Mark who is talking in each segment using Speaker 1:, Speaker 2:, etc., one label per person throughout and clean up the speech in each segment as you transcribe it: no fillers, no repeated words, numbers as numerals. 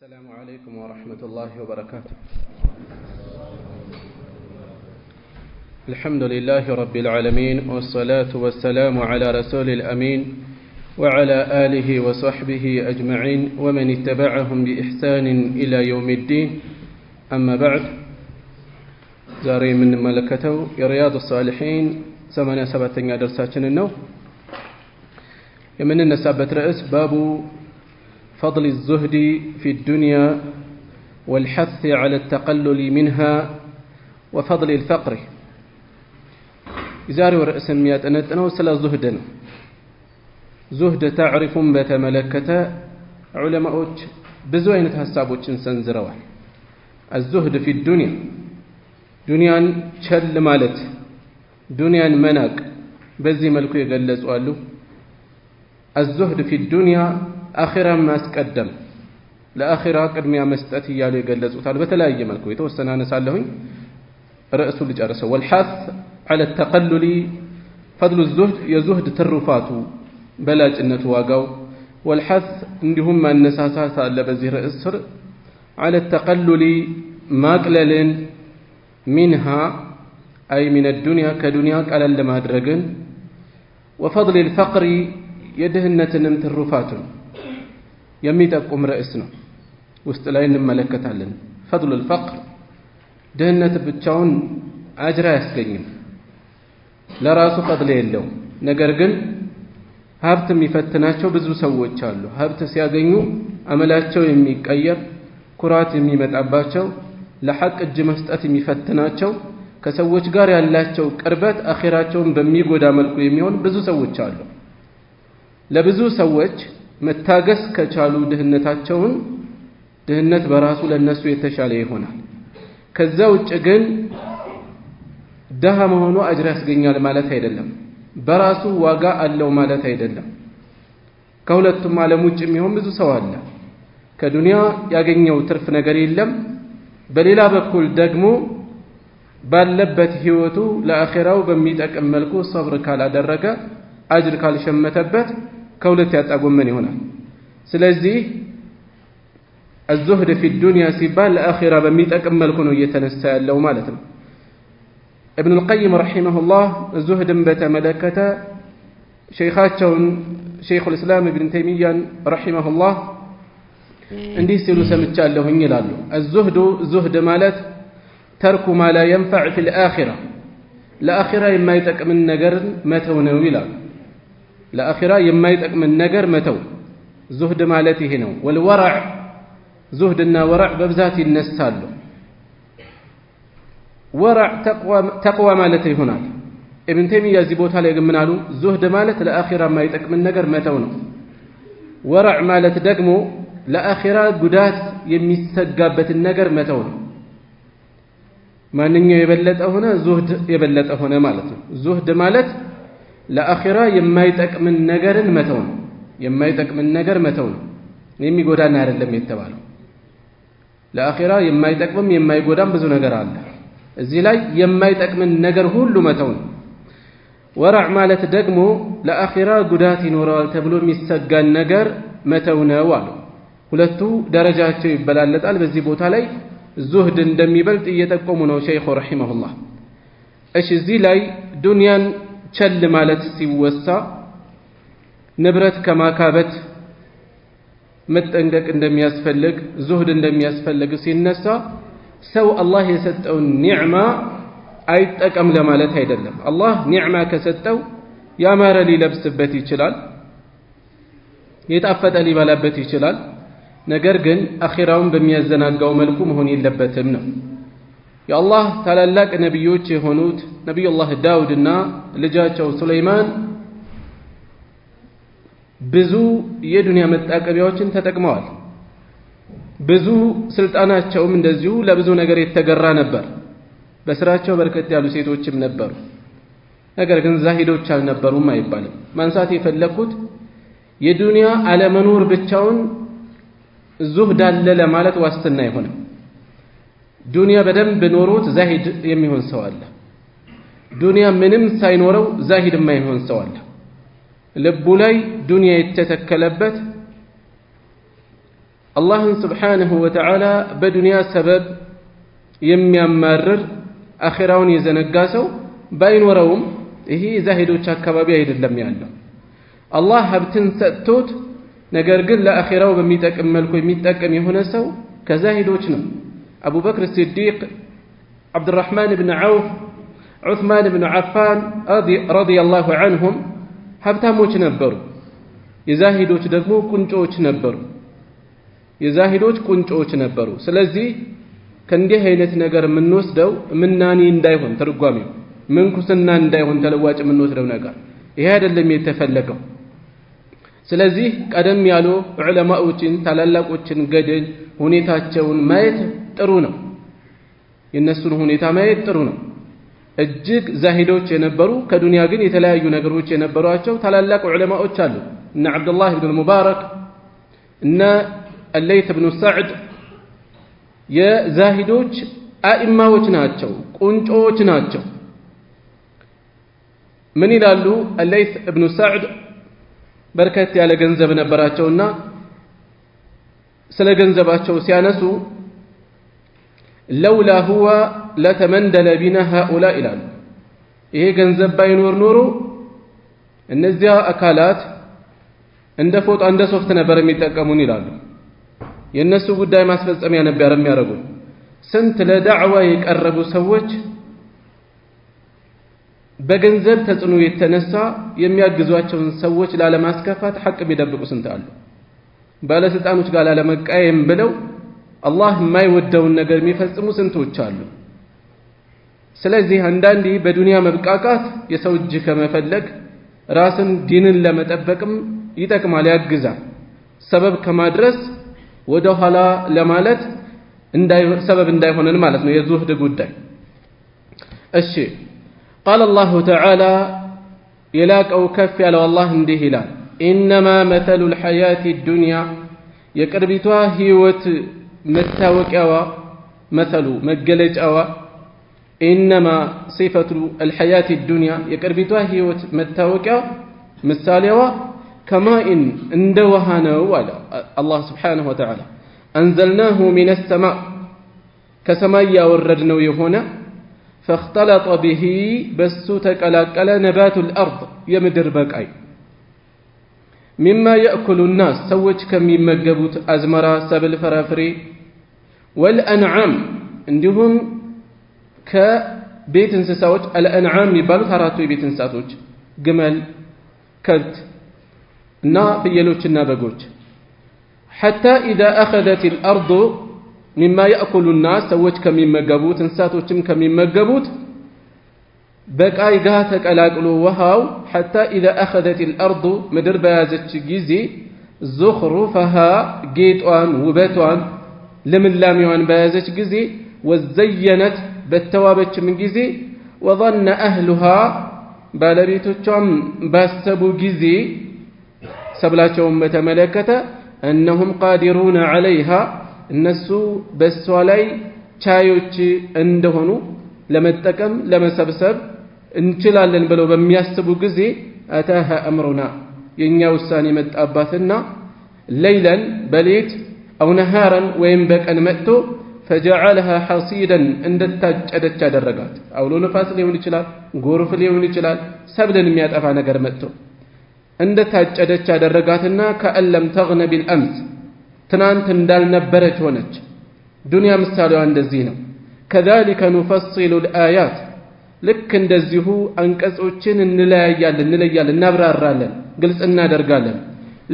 Speaker 1: السلام عليكم ورحمة الله وبركاته. الحمد لله رب العالمين والصلاة والسلام على رسول الأمين وعلى آله وصحبه أجمعين ومن اتبعهم بإحسان إلى يوم الدين. أما بعد، زاري من ملكته رياض الصالحين 87 درساتنا النو يمن النسابة رئيس باب فضل الزهد في الدنيا والحث على التقلل منها وفضل الفقر. زاري ورئيس المئات أنتنا وسلا زهدنا زهد تعرفون بتملكة علماء بزوين تحسابوش سنزروا الزهد في الدنيا دنيا شل مالت دنيا مناك بزي ملكو يقلز قالوا الزهد في الدنيا آخرا ما اسقدم لآخرا قدميا مسጠት ይያሉ ይገለጹታል በተለያየ መልኩ የተወሰነ አነሳለሁኝ ርዕሱ ልጨርሰው والحث على التقلل فضل الزهد የزهد ትሩፋቱ በላጭነቱ ዋጋው والحث እንዲሁም ማነሳሳት አለ በዚህ ርዕስ ስር على التقلل ማቅለልን منها أي من الدنيا كدنيا ቀለል ማድረግን وفضل الفقر የድህነትንም ትሩፋቱን የሚጠቁም ርዕስ ነው። ውስጥ ላይ እንመለከታለን። فضل الفقر ድህነት ብቻውን አጅር አያስገኝም፣ ለራሱ ፈድል የለውም። ነገር ግን ሀብት የሚፈትናቸው ብዙ ሰዎች አሉ። ሀብት ሲያገኙ አመላቸው የሚቀየር ኩራት የሚመጣባቸው ለሐቅ እጅ መስጠት የሚፈትናቸው ከሰዎች ጋር ያላቸው ቅርበት አኺራቸውን በሚጎዳ መልኩ የሚሆን ብዙ ሰዎች አሉ። ለብዙ ሰዎች መታገስ ከቻሉ ድህነታቸውን ድህነት በራሱ ለነሱ የተሻለ ይሆናል። ከዛ ውጭ ግን ደሃ መሆኑ አጅር ያስገኛል ማለት አይደለም፣ በራሱ ዋጋ አለው ማለት አይደለም። ከሁለቱም ዓለም ውጭ የሚሆን ብዙ ሰው አለ። ከዱንያ ያገኘው ትርፍ ነገር የለም። በሌላ በኩል ደግሞ ባለበት ህይወቱ ለአኺራው በሚጠቅም መልኩ ሰብር ካላደረገ አጅር ካልሸመተበት ከሁለት ያጣጎመን ይሆናል። ስለዚህ الزهد في الدنيا ሲባል ለአኺራ በሚጠቅም መልኩ ነው እየተነሳ ያለው ማለት ነው። ابن القيم رحمه الله الزهدን በተመለከተ ሸይኻቸውን ሸይኹ الاسلام ابن تيمية رحمه الله እንዲህ ሲሉ ሰምቻለሁኝ ይላሉ። الزهد زهد ማለት ترك ما لا ينفع في الآخرة ለአኺራ የማይጠቅም ነገር መተው ነው ይላሉ። ለአኺራ የማይጠቅም ነገር መተው زهد ማለት ይሄ ነው። والورع زهدና ወራዕ በብዛት ይነሳሉ። ወራዕ ተቅዋ ማለት ይሆናል። ኢብን ተይሚያ እዚህ ቦታ ላይ ግን ምን አሉ? زهد ማለት ለአኺራ የማይጠቅም ነገር መተው ነው። ወራዕ ማለት ደግሞ ለአኺራ ጉዳት የሚሰጋበትን ነገር መተው ነው። ማንኛው የበለጠ ሆነ زهد የበለጠ ሆነ ማለት ነው። زهد ማለት ለአኺራ የማይጠቅምን ነገርን መተው ነው። የማይጠቅምን ነገር መተው ነው። የሚጎዳና አይደለም የተባለው። ለአኺራ የማይጠቅምም የማይጎዳም ብዙ ነገር አለ። እዚህ ላይ የማይጠቅምን ነገር ሁሉ መተው ነው። ወራዕ ማለት ደግሞ ለአኺራ ጉዳት ይኖረዋል ተብሎ የሚሰጋን ነገር መተው ነው አሉ። ሁለቱ ደረጃቸው ይበላለጣል። በዚህ ቦታ ላይ زهد እንደሚበልጥ እየጠቆሙ ነው ሸይኹ ረሂመሁላህ። እሺ እዚህ ላይ ዱንያን ቸል ማለት ሲወሳ ንብረት ከማካበት መጠንቀቅ እንደሚያስፈልግ زهد እንደሚያስፈልግ ሲነሳ ሰው አላህ የሰጠውን ኒዕማ አይጠቀም ለማለት አይደለም። አላህ ኒዕማ ከሰጠው ያማረ ሊለብስበት ይችላል፣ የጣፈጠ ሊበላበት ይችላል። ነገር ግን አኺራውን በሚያዘናጋው መልኩ መሆን የለበትም ነው። የአላህ ታላላቅ ነብዮች የሆኑት ነብዩላህ ዳውድና ልጃቸው ሱለይማን ብዙ የዱንያ መጣቀቢያዎችን ተጠቅመዋል። ብዙ ስልጣናቸውም እንደዚሁ ለብዙ ነገር የተገራ ነበር። በስራቸው በርከት ያሉ ሴቶችም ነበሩ። ነገር ግን ዛሂዶች አልነበሩም አይባልም። ማንሳት የፈለኩት የዱንያ አለመኖር ብቻውን زهد አለ ለማለት ዋስትና አይሆንም። ዱንያ በደንብ ኖሮት ዛሂድ የሚሆን ሰው አለ። ዱንያ ምንም ሳይኖረው ዛሂድ የማይሆን ሰው አለ። ልቡ ላይ ዱንያ የተተከለበት አላህን ስብሓንሁ ወተዓላ በዱንያ ሰበብ የሚያማርር አኺራውን የዘነጋ ሰው ባይኖረውም ይሄ ዛሂዶች አካባቢ አይደለም ያለው። አላህ ሀብትን ሰጥቶት ነገር ግን ለአኺራው በሚጠቅም መልኩ የሚጠቀም የሆነ ሰው ከዛሂዶች ነው። አቡበክር ሲዲቅ፣ ዓብድራሕማን ብን ዐውፍ፣ ዑስማን ብን ዓፋን ረዲየላሁ ዐንሁም ሀብታሞች ነበሩ። የዛሂዶች ደግሞ ቁንጮዎች ነበሩ። የዛሂዶች ቁንጮዎች ነበሩ። ስለዚህ ከእንዲህ አይነት ነገር የምንወስደው ምናኔ እንዳይሆን ትርጓሜው ምንኩስና እንዳይሆን ተለዋጭ የምንወስደው ነገር ይሄ አይደለም የተፈለገው። ስለዚህ ቀደም ያሉ ዑለማዎችን ታላላቆችን ገድል ሁኔታቸውን ማየት ጥሩ ነው። የነሱን ሁኔታ ማየት ጥሩ ነው። እጅግ ዛሂዶች የነበሩ ከዱንያ ግን የተለያዩ ነገሮች የነበሯቸው ታላላቅ ዑለማዎች አሉ። እነ ዓብዱላህ ብን ሙባረክ እነ አለይት ብን ሰዕድ የዛሂዶች አኢማዎች ናቸው፣ ቁንጮዎች ናቸው። ምን ይላሉ? አለይት ብን ሰዕድ በርከት ያለ ገንዘብ ነበራቸውና ስለ ገንዘባቸው ሲያነሱ ለውላ ሁወ ለተመንደለ ቢና ሃኡላ ይላሉ። ይሄ ገንዘብ ባይኖር ኖሮ እነዚያ አካላት እንደ ፎጣ እንደ ሶፍት ነበር የሚጠቀሙን ይላሉ። የነሱ ጉዳይ ማስፈጸሚያ ነበር የሚያደርጉ። ስንት ለዳዕዋ የቀረቡ ሰዎች በገንዘብ ተጽዕኖ የተነሳ የሚያግዟቸውን ሰዎች ላለማስከፋት ሐቅ የሚደብቁ ስንት አሉ። ባለስልጣኖች ጋር ላለመቃየም ብለው አላህ የማይወደውን ነገር የሚፈጽሙ ስንቶች አሉ። ስለዚህ አንዳንዴ በዱንያ መብቃቃት የሰው እጅ ከመፈለግ ራስን ዲንን ለመጠበቅም ይጠቅማል፣ ያግዛል። ሰበብ ከማድረስ ወደ ኋላ ለማለት ሰበብ እንዳይሆነን ማለት ነው የዙህድ ጉዳይ። እሺ ቃል አላሁ ተዓላ የላቀው ከፍ ያለው አላህ እንዲህ ይላል፣ ኢነማ መተሉ ልሐያት ዱንያ የቅርቢቷ ህይወት መታወቂያዋ መተሉ መገለጫዋ ኢነማ ሲፈቱ አልሐያት ዱንያ የቅርቢቷ ህይወት መታወቂያዋ ምሳሌዋ ከማኢን እንደ ውሃ ነው አለ አላህ ስብሓንሁ ወተዓላ። አንዘልናሁ ሚነ ሰማእ ከሰማይ ያወረድነው የሆነ ፈእኽተለጠ ቢሂ በሱ ተቀላቀለ ነባቱ ልአርድ የምድር በቃይ ሚማ የእኩሉ ናስ ሰዎች ከሚመገቡት አዝመራ፣ ሰብል፣ ፍራፍሬ ወልአንዓም እንዲሁም ከቤት እንስሳዎች አልአንዓም የሚባሉት አራቱ የቤት እንስሳቶች ግመል፣ ከብት እና ፍየሎችና በጎች ሐታ ኢዛ አኸዘት ልአርዱ ሚማ የእኩሉ ናስ ሰዎች ከሚመገቡት እንስሳቶችም ከሚመገቡት በቃይ ጋር ተቀላቅሎ ውሃው ሐታ ኢዛ አኸዘት ልአርዱ ምድር በያዘች ጊዜ ዙኽሩፈሃ ጌጧን ውበቷን ልምላሜዋን በያዘች ጊዜ ወዘየነት በተዋበችም ጊዜ ወظن أهلها ባለቤቶቿም ባሰቡ ጊዜ ሰብላቸውን በተመለከተ እነሁም ቃዲሩን ዐለይሃ እነሱ በሷ ላይ ቻዮች እንደሆኑ ለመጠቀም ለመሰብሰብ እንችላለን ብለው በሚያስቡ ጊዜ አታሃ አምሩና የኛ ውሳኔ መጣባትና ለይለን በሌት አው ነሃረን ወይም በቀን መጥቶ ፈጀዐለሃ ሐሲደን እንደታጨደች አደረጋት። አውሎ ነፋስ ሊሆን ይችላል፣ ጎርፍ ሊሆን ይችላል፣ ሰብልን የሚያጠፋ ነገር መጥቶ እንደታጨደች አደረጋትና ከአለም ተግነ ቢልአምስ ትናንት እንዳልነበረች ሆነች። ዱንያ ምሳሌዋ እንደዚህ ነው። ከዛሊከ ኑፈሲሉ ልአያት ልክ እንደዚሁ አንቀጾችን እንለያለን፣ እናብራራለን፣ ግልጽ እናደርጋለን።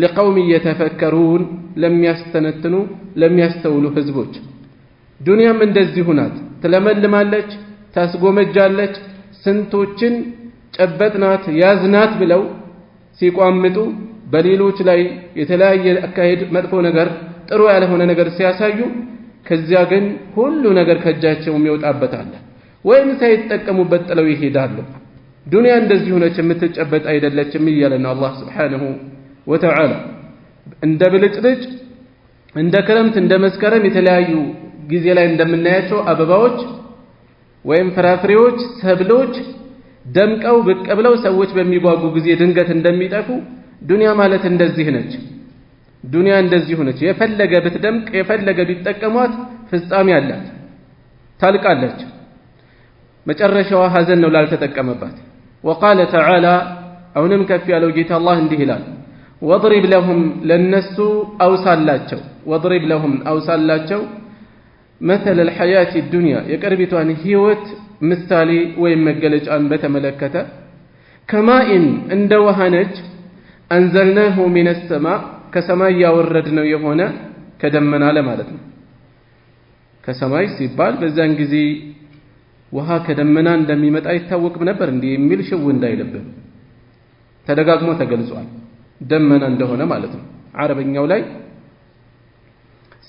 Speaker 1: ሊቀውም የተፈከሩን ለሚያስተነትኑ ለሚያስተውሉ ህዝቦች። ዱንያም እንደዚሁ ናት። ትለመልማለች፣ ታስጎመጃለች። ስንቶችን ጨበጥናት ያዝናት ብለው ሲቋምጡ በሌሎች ላይ የተለያየ አካሄድ መጥፎ ነገር ጥሩ ያልሆነ ነገር ሲያሳዩ ከዚያ ግን ሁሉ ነገር ከእጃቸው የሚወጣበታል ወይም ሳይጠቀሙበት ጥለው ይሄዳሉ። ዱንያ እንደዚህ ሆነች፣ የምትጨበጥ አይደለችም እያለን አላህ ስብሓንሁ ወተዓላ እንደ ብልጭልጭ እንደ ክረምት እንደ መስከረም የተለያዩ ጊዜ ላይ እንደምናያቸው አበባዎች ወይም ፍራፍሬዎች፣ ሰብሎች ደምቀው ብቅ ብለው ሰዎች በሚጓጉ ጊዜ ድንገት እንደሚጠፉ ዱንያ ማለት እንደዚህ ነች። ዱንያ እንደዚህ ሆነች። የፈለገ ብትደምቅ የፈለገ ቢጠቀሟት ፍጻሜ አላት፣ ታልቃለች። መጨረሻዋ ሐዘን ነው ላልተጠቀመባት። وقال تعالى አሁንም ከፍ ያለው ጌታ አላህ እንዲህ ይላል ወضرب لهم ለነሱ አውሳላቸው وضرب لهم አውሳላቸው مثل الحياة الدنيا የቅርቢቷን ህይወት ምሳሌ ወይም መገለጫን በተመለከተ ከማኢን እንደ ውሃነች አንዘልናሁ من السماء ከሰማይ ያወረድነው የሆነ ከደመና ለማለት ነው። ከሰማይ ሲባል በዛን ጊዜ ውሃ ከደመና እንደሚመጣ ይታወቅም ነበር እንዴ የሚል ሽው እንዳይለብን ተደጋግሞ ተገልጿል። ደመና እንደሆነ ማለት ነው። አረበኛው ላይ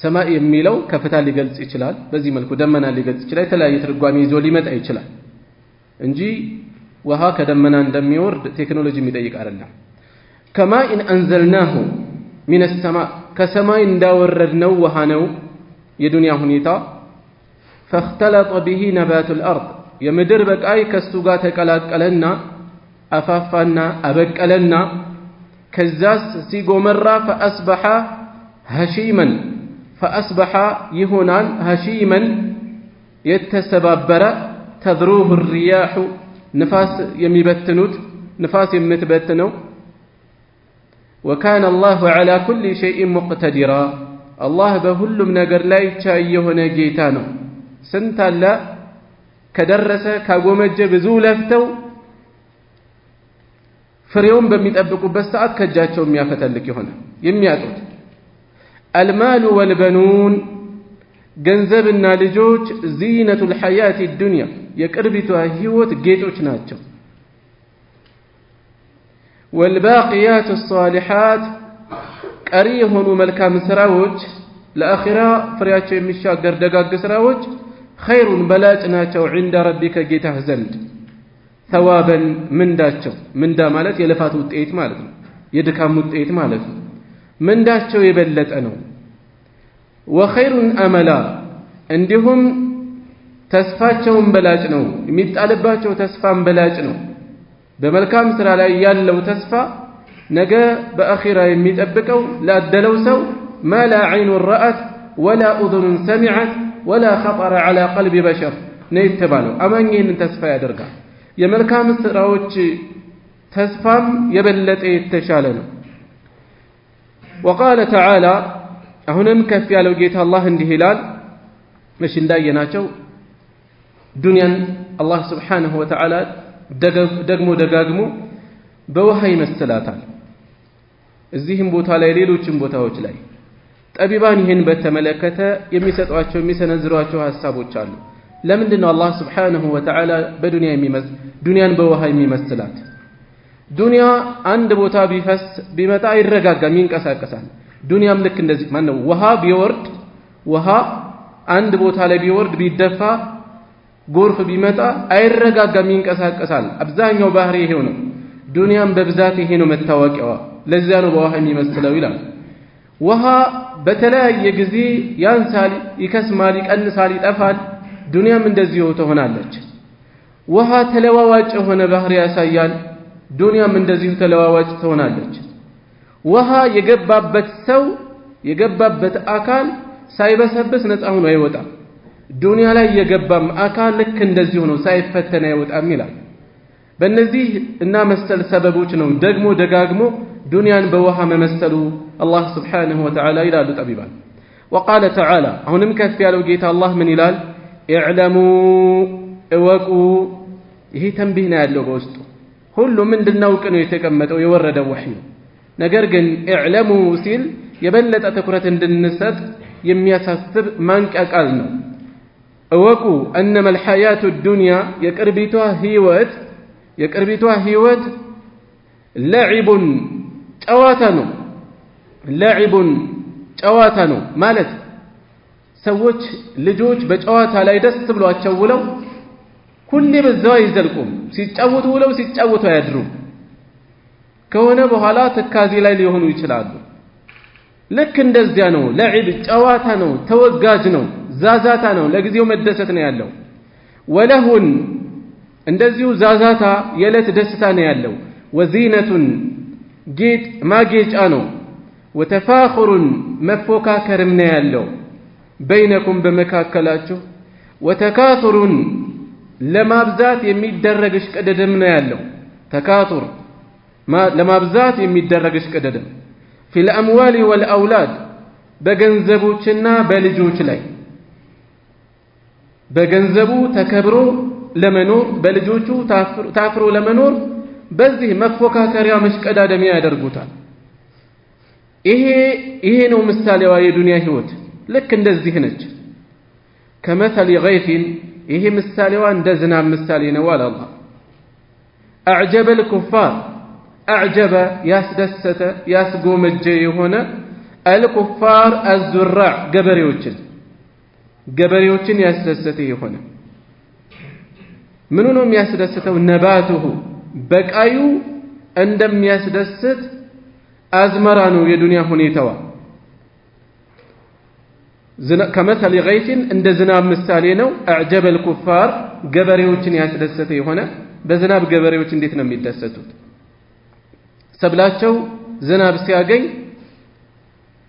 Speaker 1: ሰማይ የሚለው ከፍታ ሊገልጽ ይችላል። በዚህ መልኩ ደመና ሊገልጽ ይችላል። የተለያየ ትርጓሜ ይዞ ሊመጣ ይችላል እንጂ ውሃ ከደመና እንደሚወርድ ቴክኖሎጂ የሚጠይቅ አይደለም። ከማኢን አንዘልናሁ ሚነ ሰማእ ከሰማይ እንዳወረድነው ውሃ ነው የዱንያ ሁኔታ። ፈኽተለጠ ቢሂ ነባቱል አርድ የምድር በቃይ ከሱ ጋር ተቀላቀለና አፋፋና አበቀለና ከዛስ ሲጎመራ ፈአስበሐ ሀሺመን ፈአስበሐ ይሆናል ሀሺመን የተሰባበረ ተድሩሁ ሪያሑ ንፋስ የሚበትኑት ንፋስ የምትበትነው وكان الله على كل شيء مقتدرا الله በሁሉም ነገር ላይ ቻይ የሆነ ጌታ ነው። ስንት አለ ከደረሰ ካጎመጀ ብዙ ለፍተው ፍሬውን በሚጠብቁበት ሰዓት ከጃቸው የሚያፈተልክ ይሆነ የሚያጡት المال والبنون ገንዘብና ልጆች زينة الحياة الدنيا የቅርቢቷ ህይወት ጌጦች ናቸው። والباقيات الصالحات ቀሪ የሆኑ መልካም ስራዎች ለአኺራ ፍሬያቸው የሚሻገር ደጋግ ስራዎች ኸይሩን በላጭ ናቸው عند ربك ጌታህ ዘንድ ثوابا ምንዳቸው ምንዳ ማለት የልፋት ውጤት ማለት ነው፣ የድካም ውጤት ማለት ነው። ምንዳቸው የበለጠ ነው። وخير املا እንዲሁም ተስፋቸውን በላጭ ነው፣ የሚጣልባቸው ተስፋን በላጭ ነው። በመልካም ስራ ላይ ያለው ተስፋ ነገ በአኺራ የሚጠብቀው ላደለው ሰው ما لا عين رأت ولا أذن سمعت ولا خطر على قلب بشر ነው የተባለው። አማኝ ይህንን ተስፋ ያደርጋል። የመልካም ስራዎች ተስፋም የበለጠ የተሻለ ነው። وقال تعالى አሁንም ከፍ ያለው ጌታ አላህ እንዲህ ይላል። እሺ እንዳየናቸው ዱንያን አላህ Subhanahu Wa Ta'ala ደግሞ ደጋግሞ በውሃ ይመስላታል። እዚህም ቦታ ላይ ሌሎችም ቦታዎች ላይ ጠቢባን ይህን በተመለከተ የሚሰጧቸው የሚሰነዝሯቸው ሐሳቦች አሉ። ለምንድን ነው አላህ Subhanahu Wa Ta'ala በዱንያ ዱንያን በውሃ የሚመስላት? ዱንያ አንድ ቦታ ቢፈስ ቢመጣ አይረጋጋም፣ ይንቀሳቀሳል። ዱንያም ልክ እንደዚህ ማነው ውሃ ቢወርድ ውሃ አንድ ቦታ ላይ ቢወርድ ቢደፋ ጎርፍ ቢመጣ አይረጋጋም፣ ይንቀሳቀሳል። አብዛኛው ባህሪ ይሄው ነው። ዱንያም በብዛት ይሄ ነው መታወቂያዋ። ለዚያ ነው በውሃ የሚመስለው ይላል። ውሃ በተለያየ ጊዜ ያንሳል፣ ይከስማል፣ ይቀንሳል፣ ይጠፋል። ዱንያም እንደዚሁ ትሆናለች። ውሃ ተለዋዋጭ የሆነ ባህሪ ያሳያል። ዱንያም እንደዚሁ ተለዋዋጭ ትሆናለች። ውሃ የገባበት ሰው የገባበት አካል ሳይበሰብስ ነፃ ሆኖ አይወጣም። ዱንያ ላይ የገባም አካል ልክ እንደዚሁ ነው፣ ሳይፈተን አይወጣም ይላል። በእነዚህ እና መሰል ሰበቦች ነው ደግሞ ደጋግሞ ዱንያን በውሃ መመሰሉ አላህ Subhanahu Wa Ta'ala ይላሉ ጠቢባን። وقال تعالى አሁንም ከፍ ያለው ጌታ አላህ ምን ይላል? اعلموا እወቁ። ይሄ ተንቢህ ነው ያለው በውስጡ። ሁሉም እንድናውቅ ነው የተቀመጠው የወረደው ወህይ። ነገር ግን اعلموا ሲል የበለጠ ትኩረት እንድንሰጥ የሚያሳስብ ማንቂያ ቃል ነው። እወቁ أنما الحياة الدنيا የቅርቢቷ ህይወት ለዒቡን ጨዋታ ነው። ለዒቡን ጨዋታ ነው ማለት ሰዎች ልጆች በጨዋታ ላይ ደስ ብሏቸው ውለው ሁሌ በዛው አይዘልቁም። ሲጫወቱ ውለው ሲጫወቱ አያድሩም። ከሆነ በኋላ ትካዜ ላይ ሊሆኑ ይችላሉ። ልክ እንደዚያ ነው። ለዒብ ጨዋታ ነው፣ ተወጋጅ ነው፣ ዛዛታ ነው፣ ለጊዜው መደሰት ነው ያለው። ወለሁን እንደዚሁ ዛዛታ የዕለት ደስታ ነው ያለው። ወዚነቱን ጌጥ ማጌጫ ነው። ወተፋኹሩን መፎካከርም ነው ያለው በይነኩም በመካከላችሁ ወተካቱሩን ለማብዛት የሚደረግ እሽቅድድም ነው ያለው ተካቱር ለማብዛት የሚደረግ እሽቅድድም ፊል አምዋሊ ወልአውላድ በገንዘቦችና በልጆች ላይ በገንዘቡ ተከብሮ ለመኖር በልጆቹ ታፍሮ ለመኖር በዚህ መፎካከሪያ መሽቀዳደሚያ ያደርጉታል ይሄ ነው ምሳሌዋ የዱንያ ህይወት ልክ እንደዚህ ነች ከመሰሊ ገይሲን ይሄ ምሳሌዋ እንደ ዝናብ ምሳሌ ነው አለ አላህ አዕጀበ الكفار አዕጀበ ያስደሰተ ያስጎመጀ የሆነ الكفار الزراع ገበሬዎችን ያስደሰተ የሆነ ምኑ ነው የሚያስደስተው ነባቱሁ በቃዩ እንደሚያስደስት አዝመራ ነው የዱንያ ሁኔታዋ ከመሰሊ ገይሲን እንደ ዝናብ ምሳሌ ነው አዕጀበ الكفار ገበሬዎችን ያስደሰተ የሆነ በዝናብ ገበሬዎች እንዴት ነው የሚደሰቱት ሰብላቸው ዝናብ ሲያገኝ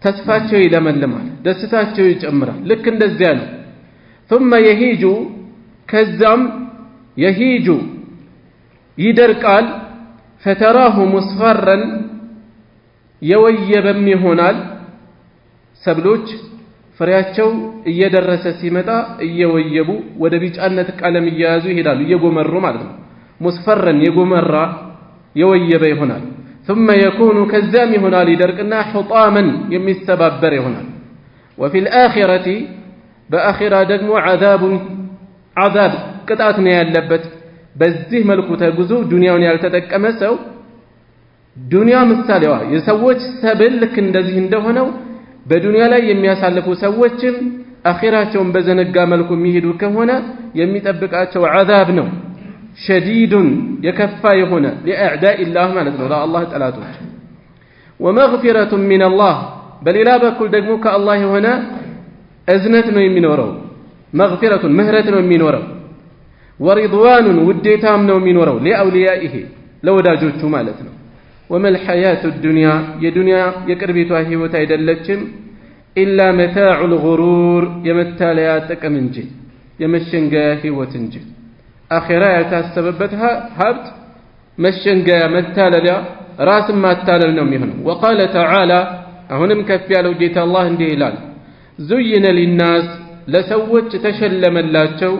Speaker 1: ተስፋቸው ይለመልማል ደስታቸው ይጨምራል ልክ እንደዚያ ነው ثم يهيج ከዛም يهيج ይደርቃል فتراه مصفرا የወየበም ይሆናል ሰብሎች ፍሬያቸው እየደረሰ ሲመጣ እየወየቡ ወደ ቢጫነት ቀለም እየያዙ ይሄዳሉ እየጎመሩ ማለት ነው ሙስፈረን የጎመራ የወየበ ይሆናል ثم يكون كزام ይሆናል ይደርቅና حطاما የሚሰባበር ይሆናል وفي الآخرة በአኺራ ደግሞ عذاب ቅጣት ነው ያለበት በዚህ መልኩ ተጉዞ ዱንያውን ያልተጠቀመ ሰው ዱንያ ምሳሌዋ የሰዎች ሰብል ልክ እንደዚህ እንደሆነው በዱንያ ላይ የሚያሳልፉ ሰዎችም አኺራቸውን በዘነጋ መልኩ የሚሄዱ ከሆነ የሚጠብቃቸው عذاب ነው ሸዲዱን የከፋ የሆነ لأعداء الله ማለት ነው ለአላህ ጠላቶች ومغفرة من الله በሌላ በኩል ደግሞ ከአላህ የሆነ እዝነት ነው የሚኖረው مغفرة ምህረት ነው የሚኖረው ورضوان ውዴታም ነው የሚኖረው لأوليائه ለወዳጆቹ ማለት ነው وما الحياة الدنيا የዱንያ የቅርቢቷ ህይወት አይደለችም إلا متاع الغرور የመታለያ ጥቅም እንጂ የመሸንገያ ህይወት እንጂ አኺራ ያልታሰበበት ሀብት መሸንገያ መታለያ ራስን ማታለል ነው የሚሆነው وقال تعالى አሁንም ከፍ ያለው ጌታ አላህ እንዲህ ይላል زين للناس ለሰዎች ተሸለመላቸው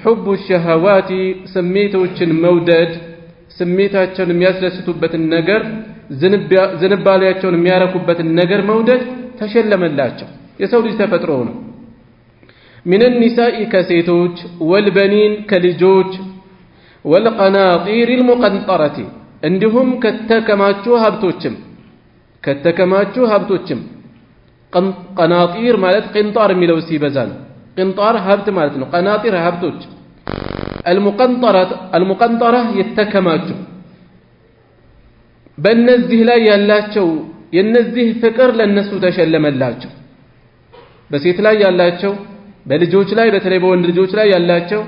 Speaker 1: حب الشهوات ስሜቶችን መውደድ ስሜታቸውን የሚያስደስቱበትን ነገር ዝንባሌያቸውን የሚያረኩበትን ነገር መውደድ ተሸለመላቸው የሰው ልጅ ተፈጥሮ ነው من النساء كسيتوج والبنين كلجوج والقناطير المقنطرة عندهم كتكماتشو هبتوچم قناطير مالت قنطار ميلو سيبزان قنطار هبت مالتنو قناطير هبتوچ المقنطرة يتكماتشو በእነዚህ ላይ ያላቸው የነዚህ ፍቅር ለነሱ ተሸለመላቸው በሴት ላይ ያላቸው በልጆች ላይ በተለይ በወንድ ልጆች ላይ ያላቸው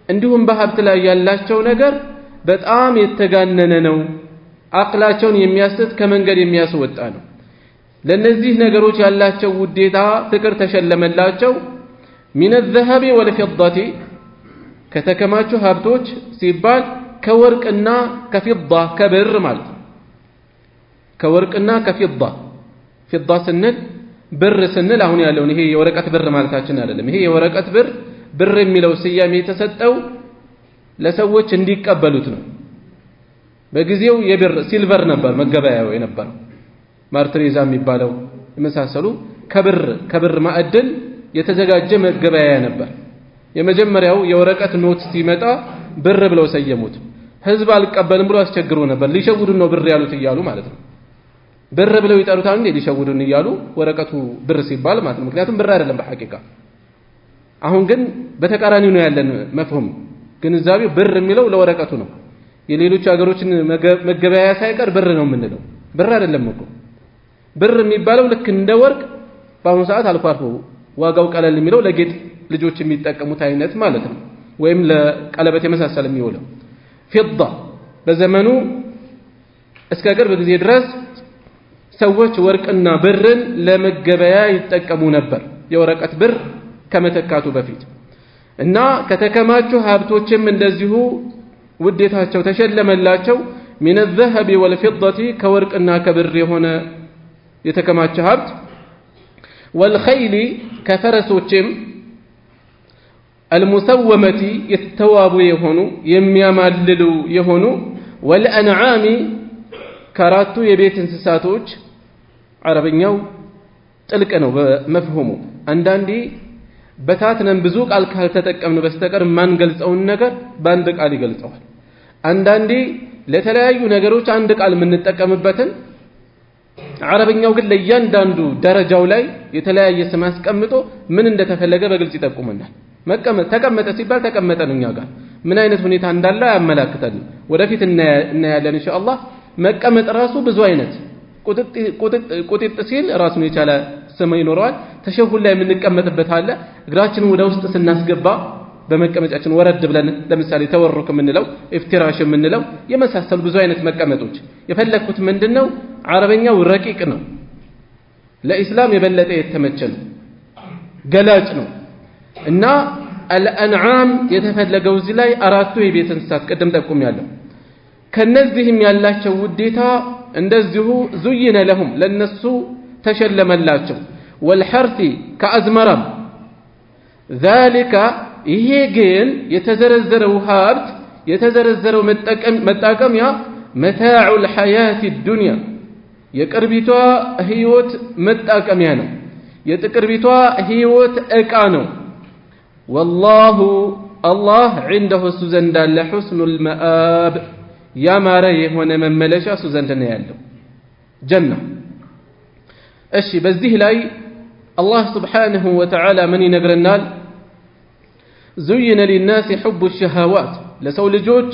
Speaker 1: እንዲሁም በሀብት ላይ ያላቸው ነገር በጣም የተጋነነ ነው አቅላቸውን የሚያስት ከመንገድ የሚያስወጣ ነው ለነዚህ ነገሮች ያላቸው ውዴታ ፍቅር ተሸለመላቸው من الذهب والفضة ከተከማቹ ሀብቶች ሲባል ከወርቅና ከፊዳ ከብር ማለት ከወርቅና ከፊዳ ፊዳ ስንል ብር ስንል አሁን ያለውን ይሄ የወረቀት ብር ማለታችን አይደለም ይሄ የወረቀት ብር የሚለው ስያሜ የተሰጠው ለሰዎች እንዲቀበሉት ነው በጊዜው የብር ሲልቨር ነበር መገበያው የነበረው ማርትሬዛ የሚባለው የመሳሰሉ ከብር ማዕድን የተዘጋጀ መገበያያ ነበር የመጀመሪያው የወረቀት ኖት ሲመጣ ብር ብለው ሰየሙት ህዝብ አልቀበልም ብሎ አስቸግሮ ነበር ሊሸውዱን ነው ብር ያሉት ይያሉ ማለት ነው ብር ብለው ይጠሩታል እንዴ ሊሸውዱን ይያሉ ወረቀቱ ብር ሲባል ማለት ነው ምክንያቱም ብር አይደለም በሐቂቃ አሁን ግን በተቃራኒው ነው ያለን መፍሁም ግንዛቤው ብር የሚለው ለወረቀቱ ነው የሌሎች ሀገሮችን መገበያያ ሳይቀር ብር ነው የምንለው ብር አይደለም እኮ ብር የሚባለው ልክ እንደ ወርቅ በአሁኑ ሰዓት አልፎ አልፎ ዋጋው ቀለል የሚለው ለጌጥ ልጆች የሚጠቀሙት አይነት ማለት ነው ወይም ለቀለበት የመሳሰል የሚውለው ፊዳ በዘመኑ እስከ ቅርብ ጊዜ ድረስ ሰዎች ወርቅና ብርን ለመገበያ ይጠቀሙ ነበር የወረቀት ብር ከመተካቱ በፊት እና ከተከማቹ ሀብቶችም እንደዚሁ ውዴታቸው ተሸለመላቸው من الذهب والفضة كورقنا كبر هنا يتكماچ ሀብት والخيل كفرسوچم المسومة يتواب يهونو يمياماللو يهونو والأنعام كراتو يبيت انسساتوچ عربኛው ጥልቅ ነው በመፍሁሙ አንዳንዴ በታትነን ብዙ ቃል ካልተጠቀምን በስተቀር ማን ገልጸውን ነገር በአንድ ቃል ይገልጸዋል አንዳንዴ ለተለያዩ ነገሮች አንድ ቃል የምንጠቀምበትን عربኛው ግን ለእያንዳንዱ ደረጃው ላይ የተለያየ ስም አስቀምጦ ምን እንደተፈለገ በግልጽ ይጠቁመናል መቀመጥ ተቀመጠ ሲባል ተቀመጠ ነው እኛ ጋር ምን አይነት ሁኔታ እንዳለ ያመላክታል ወደፊት እናያለን ኢንሻአላህ መቀመጥ ራሱ ብዙ አይነት ቁጥጥ ሲል ራሱን የቻለ ስም ይኖረዋል ተሸሁል ላይ የምንቀመጥበት አለ እግራችንን ወደ ውስጥ ስናስገባ በመቀመጫችን ወረድ ብለን ለምሳሌ ተወሩክ ምንለው ኢፍቲራሽ ምንለው የመሳሰሉ ብዙ አይነት መቀመጦች የፈለኩት ምንድነው አረበኛው ረቂቅ ነው ለኢስላም የበለጠ የተመቸ ነው ገላጭ ነው እና الانعام የተፈለገው እዚህ ላይ አራቱ የቤት እንስሳት ቀደም ጠቁም ያለው ከነዚህም ያላቸው ውዴታ እንደዚሁ ዙይነ ለሁም ለነሱ ተሸለመላቸው والحرث كأزمرم ذلك ይሄ ግን የተዘረዘረው ሀብት የተዘረዘረው መጣቀሚያ متاع الحياة الدنيا የቅርቢቷ ህይወት መጣቀሚያ ነው የቅርቢቷ ህይወት ዕቃ ነው والله الله عنده سوزند لحسن المآب يا ماره የሆነ መመለሻ ሱዘንድ ነው ያለው ጀና እሺ በዚህ ላይ الله سبحانه وتعالى من ይነግረናል زين للناس حب الشهوات ለሰው ልጆች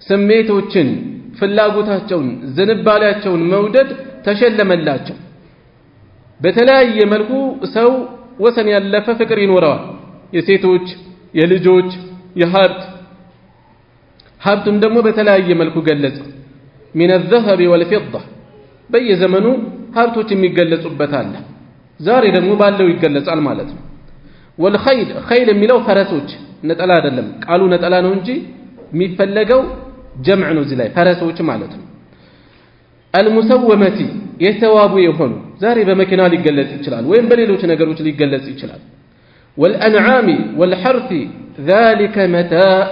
Speaker 1: ስሜቶችን ፍላጎታቸውን ዝንባሌያቸውን መውደድ ተሸለመላቸው በተለያየ መልኩ ሰው ወሰን ያለፈ ፍቅር ይኖረዋል የሴቶች የልጆች ሀብቱን ደግሞ በተለያየ መልኩ ገለጸ من الذهب والفضة በየዘመኑ ሀብቶች የሚገለጹበት አለ ዛሬ ደግሞ ባለው ይገለጻል ማለት ነው والخيل خيل የሚለው ፈረሶች ነጠላ አይደለም ቃሉ ነጠላ ነው እንጂ የሚፈለገው ጀምዕ ነው እዚህ ላይ ፈረሶች ማለት ነው المسومة የተዋቡ የሆኑ ዛሬ በመኪና ሊገለጽ ይችላል ወይም በሌሎች ነገሮች ሊገለጽ ይችላል والأنعام والحرث ذلك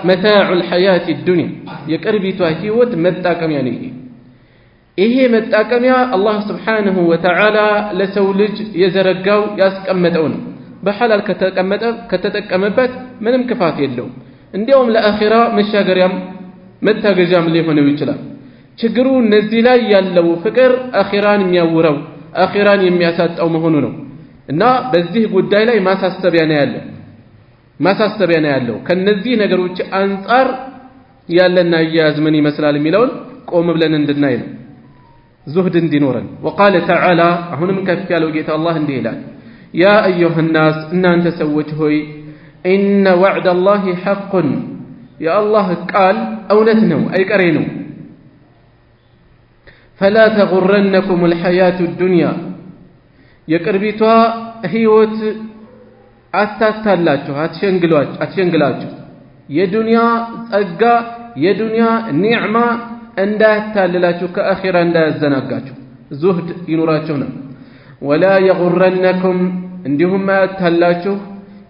Speaker 1: متاع الحياة الدنيا يقربيتها ህይወት መጣቀሚያ ነው ይሄ መጣቀሚያ አላህ Subhanahu Wa Ta'ala ለሰው ልጅ የዘረጋው ያስቀመጠው ነው በሐላል ከተጠቀመበት ምንም ክፋት የለውም እንዲያውም ለአኺራ መሻገሪያም መታገጃም ሊሆነው ይችላል ችግሩ እነዚህ ላይ ያለው ፍቅር አኺራን የሚያውረው አኺራን የሚያሳጣው መሆኑ ነው እና በዚህ ጉዳይ ላይ ማሳሰቢያ ነው ያለው ከነዚህ ነገሮች አንፃር ያለና ያዝ ምን ይመስላል የሚለውን ቆም ብለን እንድናይ ነው ዙህድ እንዲኖረን وقال تعالى አሁንም ከፍ ያለው ጌታ አላህ እንዲህ ይላል يا ايها الناس እናንተ ሰዎች ሆይ ان وعد الله حق يا الله ቃል እውነት ነው አይቀሬ ነው فلا تغرنكم الحياة الدنيا የቅርቢቷ ህይወት አታታላችሁ አትሸንግላችሁ የዱንያ ጸጋ የዱንያ ኒዕማ እንዳታልላችሁ ከአኺራ እንዳያዘናጋችሁ ዙህድ ይኑራችሁ ነው ولا يغرنكم እንዲሁም አታላችሁ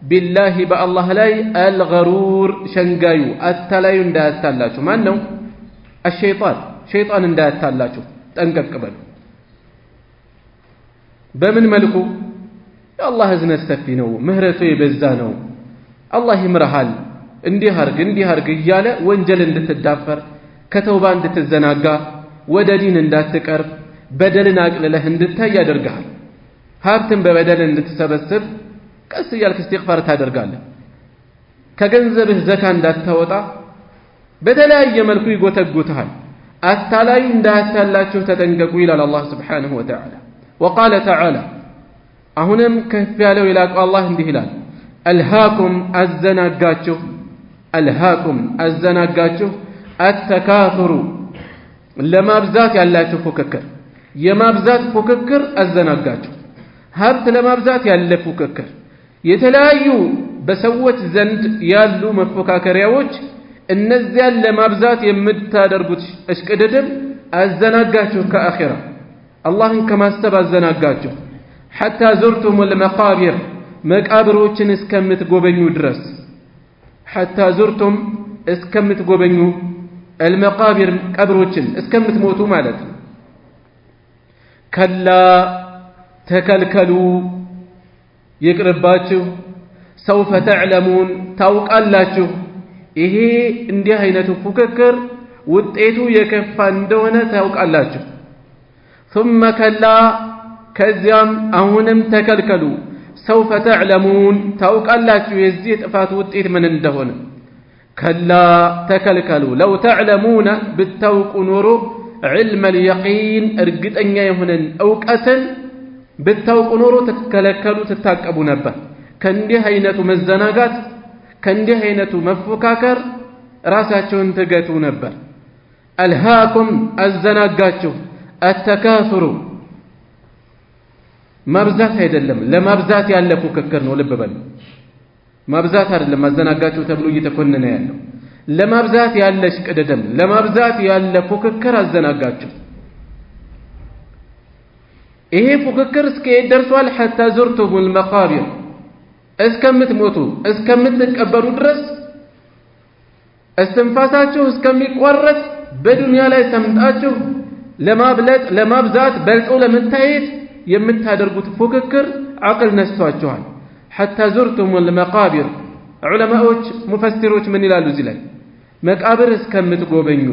Speaker 1: بالله بالله ላይ الغرور ሸንጋዩ አታላዩ እንዳያታላችሁ ማን ነው ሸይጣን እንዳያታላችሁ ጠንቀቅ በሉ በምን መልኩ አላህ እዝነት ሰፊ ነው ምህረቱ የበዛ ነው አላህ ይምርሃል እንዲህ አርግ እያለ ወንጀል እንድትዳፈር ከተውባ እንድትዘናጋ ወደ ዲን እንዳትቀርብ በደልን አቅልለህ እንድታይ ያደርጋል ሀብትን በበደል እንድትሰበስብ ቀስ እያልክ ኢስቲግፋር ታደርጋለህ ከገንዘብህ ዘካ እንዳታወጣ በተለያየ መልኩ ይጎተጉታል አታላይ እንዳታላችሁ ተጠንቀቁ ይላል አላህ Subhanahu Wa Ta'ala وقال تعالى አሁንም ከፍ ያለው ይላል አላህ እንዲህ ይላል አልሃኩም አዘናጋችሁ አተካፍሩ ለማብዛት ያላችሁ ፉክክር የማብዛት ፉክክር አዘናጋቸው። ሀብት ለማብዛት ያለ ፉክክር፣ የተለያዩ በሰዎች ዘንድ ያሉ መፎካከሪያዎች፣ እነዚያን ለማብዛት የምታደርጉት እሽቅድድም አዘናጋችሁ ከአኺራ አላህን ከማሰብ አዘናጋችሁ። ሐታ ዙርቱሙል መቃቢር መቃብሮችን እስከምትጎበኙ ድረስ ሐታ ዙርቱም እስከምትጎበኙ አልመቃቢር ቀብሮችን እስከምትሞቱ ማለት ነው። ከላ ተከልከሉ ይቅርባችሁ፣ ሰውፈ ተዕለሙን ታውቃላችሁ። ይሄ እንዲህ አይነቱ ፉክክር ውጤቱ የከፋ እንደሆነ ታውቃላችሁ። ثم ከላ ከዚያም አሁንም ተከልከሉ፣ ሰውፈ ተዕለሙን ታውቃላችሁ የዚህ ጥፋት ውጤት ምን እንደሆነ። ከላ ተከልከሉ፣ ለው ተዕለሙነ ብታውቁ ኖሮ ዒልመል የቂን እርግጠኛ የሆነን እውቀትን ብታውቁ ኖሮ ትከለከሉ ትታቀቡ ነበር። ከእንዲህ አይነቱ መዘናጋት ከእንዲህ አይነቱ መፎካከር ራሳቸውን ትገቱ ነበር። አልሃኩም አዘናጋችሁ፣ አተካሱሩ ማብዛት አይደለም ለማብዛት ያለ ፉክክር ነው። ልብ በሉ፣ ማብዛት አይደለም አዘናጋችሁ ተብሎ እየተኮነነ ያለው ለማብዛት ያለ እሽቅድድም፣ ለማብዛት ያለ ፉክክር አዘናጋችሁ። ይሄ ፉክክር እስከየት ደርሷል? ሐታ ዙርቱሙል መቃቢር እስከምትሞቱ እስከምትቀበሩ ድረስ እስትንፋሳችሁ እስከሚቋረጥ በዱንያ ላይ ሰምጣችሁ ለማብለጥ ለማብዛት በልጦ ለመታየት የምታደርጉት ፉክክር አቅል ነስቷችኋል። ሐታ ዙርቱሙል መቃቢር ዑለማዎች ሙፈሲሮች ምን ይላሉ እዚህ ላይ? መቃብር እስከምትጎበኙ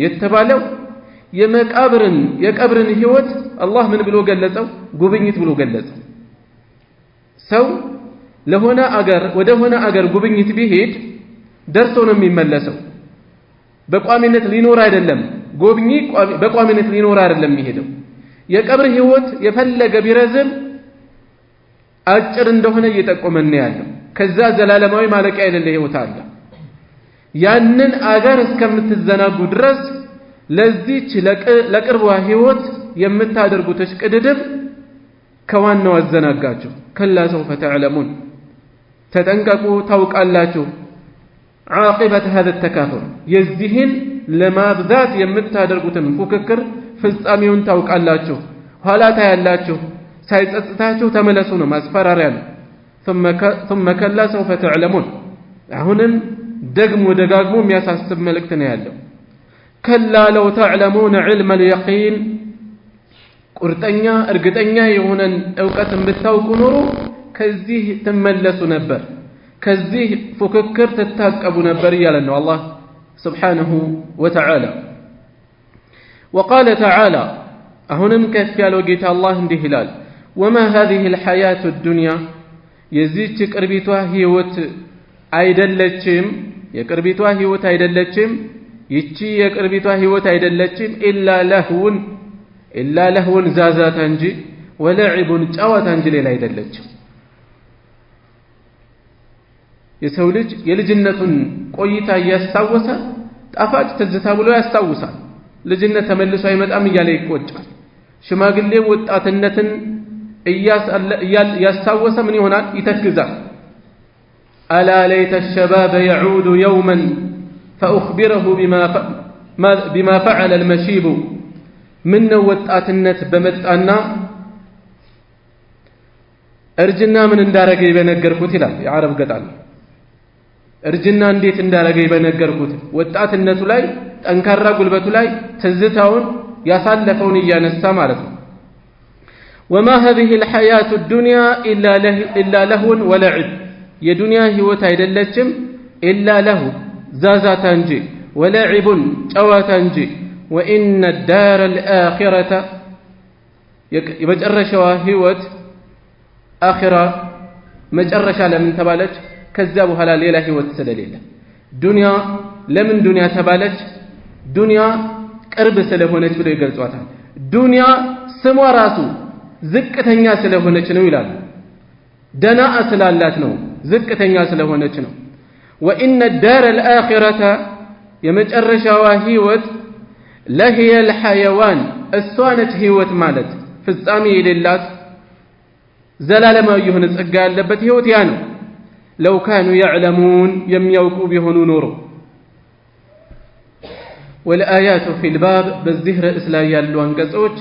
Speaker 1: የተባለው የቀብርን ህይወት አላህ ምን ብሎ ገለጸው? ጉብኝት ብሎ ገለጸው። ሰው ለሆነ አገር ወደ ሆነ አገር ጉብኝት ቢሄድ ደርሶ ነው የሚመለሰው። በቋሚነት ሊኖር አይደለም። ጎብኚ በቋሚነት ሊኖር አይደለም የሚሄደው። የቀብር ህይወት የፈለገ ቢረዝም አጭር እንደሆነ እየጠቆመን ያለው። ከዛ ዘላለማዊ ማለቂያ የሌለ ህይወት አለ። ያንን አገር እስከምትዘናጉ ድረስ ለዚች ለቅርቧ ህይወት የምታደርጉት እሽቅድድም ከዋናው አዘናጋችሁ። ከላ ሰውፈ ተዕለሙን ተጠንቀቁ ታውቃላችሁ። ዓቂበት هذا التكاثر የዚህን ለማብዛት የምታደርጉትን ፉክክር ፍጻሜውን ታውቃላችሁ። ኋላ ታያላችሁ። ሳይጸጽታችሁ ተመለሱ ነው ማስፈራሪያ ነው። ثم كلا سوف تعلمون አሁንም ደግሞ ደጋግሞ የሚያሳስብ መልእክት ነው ያለው። ከላ ለው ተዕለሙን ዒልመል የቂን ቁርጠኛ እርግጠኛ የሆነን እውቀትን ብታውቁ ኖሮ ከዚህ ትመለሱ ነበር፣ ከዚህ ፉክክር ትታቀቡ ነበር እያለ ነው አላህ ስብሓንሁ ወተዓላ። ወቃለ ተዓላ አሁንም ከፍ ያለው ጌታ አላህ እንዲህ ይላል፣ ወማ ሃዚሂ ልሐያቱ ዱንያ የዚህች ቅርቢቷ ህይወት አይደለችም፣ የቅርቢቷ ህይወት አይደለችም፣ ይቺ የቅርቢቷ ህይወት አይደለችም፣ ኢላ ለህውን ዛዛታ እንጂ ወለዒቡን ጨዋታ እንጂ ሌላ አይደለችም። የሰው ልጅ የልጅነቱን ቆይታ እያስታወሰ ጣፋጭ ትዝታ ብሎ ያስታውሳል። ልጅነት ተመልሶ አይመጣም እያለ ይቆጫል። ሽማግሌ ወጣትነትን እያስታወሰ ምን ይሆናል? ይተክዛል። አላ ለይተ ሸባበ የዑዱ የውመን ፈኡኽቢረሁ ቢማ ፈዐለ አልመሺቡ ምነው ወጣትነት በመጣና እርጅና ምን እንዳረገኝ በነገርኩት ይላል የዓረብ ገጣሚ። እርጅና እንዴት እንዳረገኝ በነገርኩት። ወጣትነቱ ላይ ጠንካራ ጉልበቱ ላይ ትዝታውን ያሳለፈውን እያነሳ ማለት ነው። ወማ هذه الحياة الدنيا إلا لهو ولعب የዱንያ ህይወት አይደለችም ኢላ ለሁ ዛዛታ እንጂ ወለዒቡን ጨዋታ እንጂ ወኢነ ዳረ الآخرة የመጨረሻዋ ህይወት አኺራ መጨረሻ ለምን ተባለች? ከዚያ በኋላ ሌላ ህይወት ስለሌለ። ዱንያ ለምን ዱንያ ተባለች? ዱንያ ቅርብ ስለሆነች ብለው ይገልጿታል። ዱንያ ስሟ ራሱ ዝቅተኛ ስለሆነች ነው ይላሉ። ደናአ ስላላት ነው፣ ዝቅተኛ ስለሆነች ነው። ወኢነ ዳረ الآخرة የመጨረሻዋ ህይወት ለሂየ الحيوان እሷነች ህይወት ማለት ፍጻሜ የሌላት ዘላለማዊ የሆነ ጸጋ ያለበት ህይወት ያ ነው ለው ካኑ يعلمون የሚያውቁ ቢሆኑ ኖሮ والآيات في الباب በዚህ ርዕስ ላይ ያሉ አንቀጾች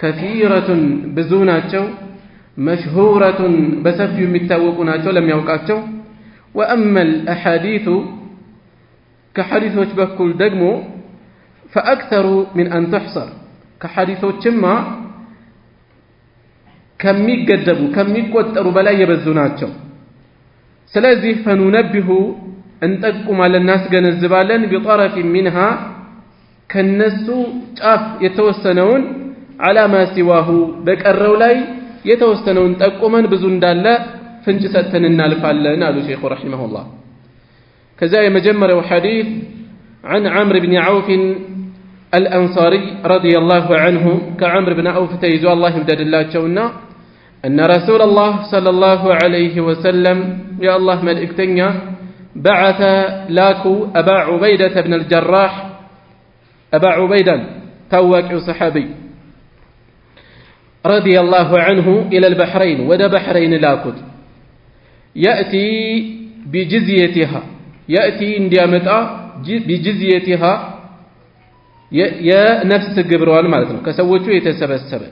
Speaker 1: كثيرة ብዙ ናቸው مشهورة በሰፊው የሚታወቁ ናቸው ለሚያውቃቸው وأما الأحاديث كحديثوች በኩል ደግሞ فأكثر من أن تحصر كحديثوችማ ከሚገደቡ ከሚቆጠሩ በላይ የበዙ ናቸው ስለዚህ فننبه እንጠቁማለን እናስገነዝባለን بطرف منها ከነሱ ጫፍ የተወሰነውን على ما سواه በቀረው ላይ የተወሰነውን ጠቁመን ብዙ እንዳለ ፍንጭ ሰጥተን እናልፋለን አሉ ሼኹ ረሂመሁላህ ከዛ የመጀመሪያው ሐዲስ عن عمرو بن عوف الأنصاري رضي الله عنه كعمرو بن عوف تيزو الله يبدللاቸውና أن رسول الله صلى الله عليه وسلم يا الله ملائكتنا بعث لاكو أبا عبيدة بن الجراح أبا عبيدة تواقع صحابي رضي الله عنه إلى البحرين ودى بحرين لاكوت يأتي بجزيتها يأتي انديامتا بجزيتها يا نفس قبروان مالتنا كسوتو يتسبسب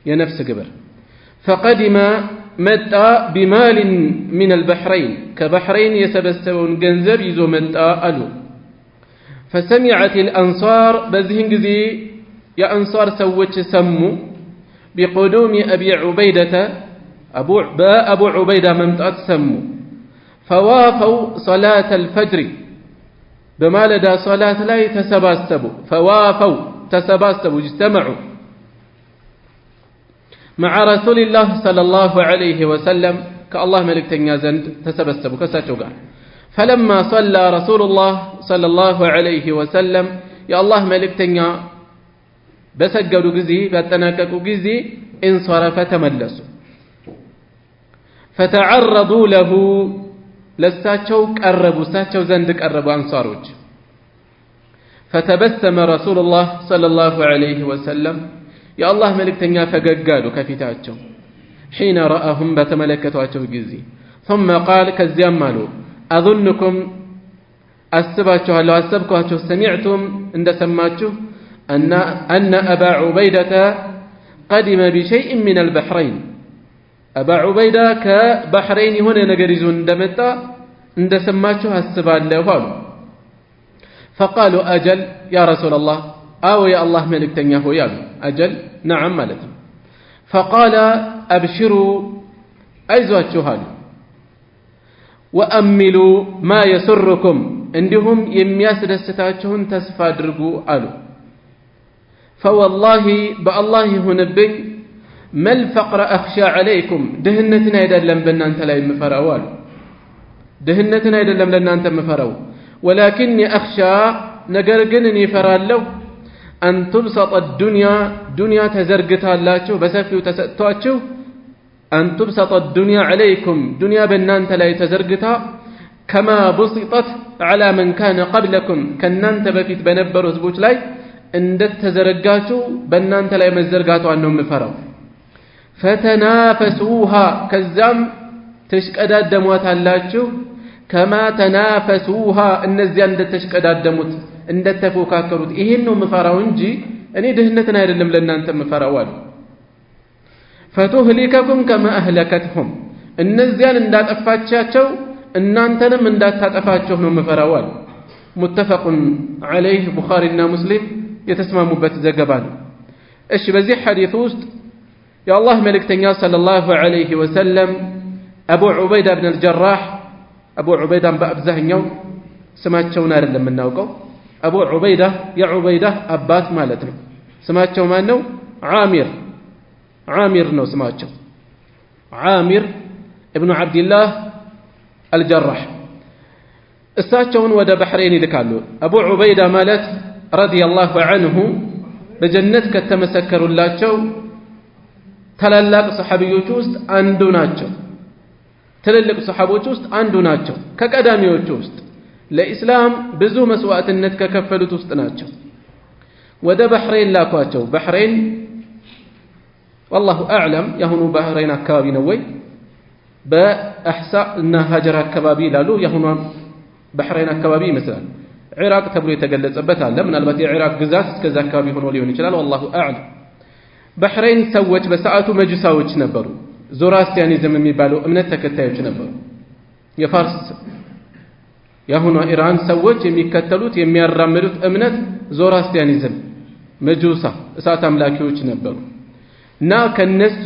Speaker 1: يا نفس قبر فقدم متى بمال من البحرين كبحرين يسبسبون جنزب يزو متى ألو فسمعت الأنصار بذهن جزي يا أنصار سوتش سمو بقدوم أبي عبيدة أبو عبيدة ممتأت سمو فوافوا صلاة الفجر بما لدى صلاة لا يتسباسبوا فوافوا تسباسبوا اجتمعوا مع رسول الله صلى الله عليه وسلم كالله ملك تنيازند تسبسبوا كساتوغا فلما صلى رسول الله صلى الله عليه وسلم يا الله ملك تنيا بسجدوا جزي بتناككوا جزي انصرف تملسوا فتعرضوا له لساتشو قربوا ساتشو زند قربوا انصاروች فتبسم رسول الله صلى الله عليه وسلم يا الله ملكتኛ ፈገጋሉ ከፊታቸው حين راهم በተመለከቷቸው ጊዜ ثم قال ከዚያም አሉ اظنكم አስባችኋለሁ አሰብኳችሁ سمعتم እንደሰማችሁ أن أبا عبيدة قدم بشيء من البحرين أبا عبيدة كبحرين هنا نجريزون دمتا عند سماته السبال له فقالوا أجل يا رسول الله أو يا الله ملك تنياه يا أجل نعم ملك فقال أبشروا أيزوات شهال وأملوا ما يسركم عندهم يمياس دستاتهم تسفادرقوا ألو فوالله بالله هنبي ما الفقر أخشى عليكم دهنتنا يدلم بنا أنت لا يمفرأوال دهنتنا يدلم لنا أنت مفرأو ولكني أخشى نقرقنني فرالو أن تبسط الدنيا دنيا تزرقتها اللاتشو بسفي وتسأتواتشو أن تبسط الدنيا عليكم دنيا بنا أنت لا يتزرقتها كما بسطت على من كان قبلكم كنان تبكت بنبر وزبوش لاي اندت تزرقاتو بنا أنت لا يمزرقاتو أنهم مفرأو فتنافسوها كزام تشكداد دموات اللاتشو كما تنافسوها النزيان اندت تشكداد دموت اندت تفوكاكروت إهنو مفراو انجي اني دهنتنا يرلم لنا انت مفراوال فتهلككم كما أهلكتهم النزيان اندات أفاتشاتشو انانتنم اندات تاتفاتشو نو مفراوال متفق عليه بخارينا مسلم يتسمى مبت زقبان ايش بزي حديث وسط يا الله ملك تنيا صلى الله عليه وسلم أبو عبيدة بن الجراح أبو عبيدة بأبزهنيو سماتشو نار لما ناوقو أبو عبيدة يا عبيدة أبات مالتنا سماتشو مانو عامر نو سماتشو عامر ابن عبد الله الجراح استاتشون ودا بحرين لكالو أبو عبيدة مالت رضي الله عنه بجنتك تمسكر اللاتشو تلالق صحابيوች ውስጥ አንዱ ናቸው ትልልቅ صحابዎች ውስጥ አንዱ ናቸው ከቀዳሚዎች ውስጥ ለኢስላም ብዙ መስዋዕትነት ከከፈሉት ውስጥ ናቸው ወደ ባህሬን ላኳቸው ባህሬን والله اعلم يهونو ባህሬን አካባቢ ነው ወይ በአህሳ እና ሀጀር አካባቢ ላሉ የሆኑ ባህሬን አካባቢ ይመስላል ኢራቅ ተብሎ የተገለጸበት አለ ምናልባት የኢራቅ ግዛት እስከዛ አካባቢ ሆኖ ሊሆን ይችላል والله اعلم ባህሬን ሰዎች በሰዓቱ መጁሳዎች ነበሩ ዞራስቲያኒዝም የሚባለው እምነት ተከታዮች ነበሩ የፋርስ የሆኑ ኢራን ሰዎች የሚከተሉት የሚያራምዱት እምነት ዞራስቲያኒዝም መጁሳ እሳት አምላኪዎች ነበሩ እና ከነሱ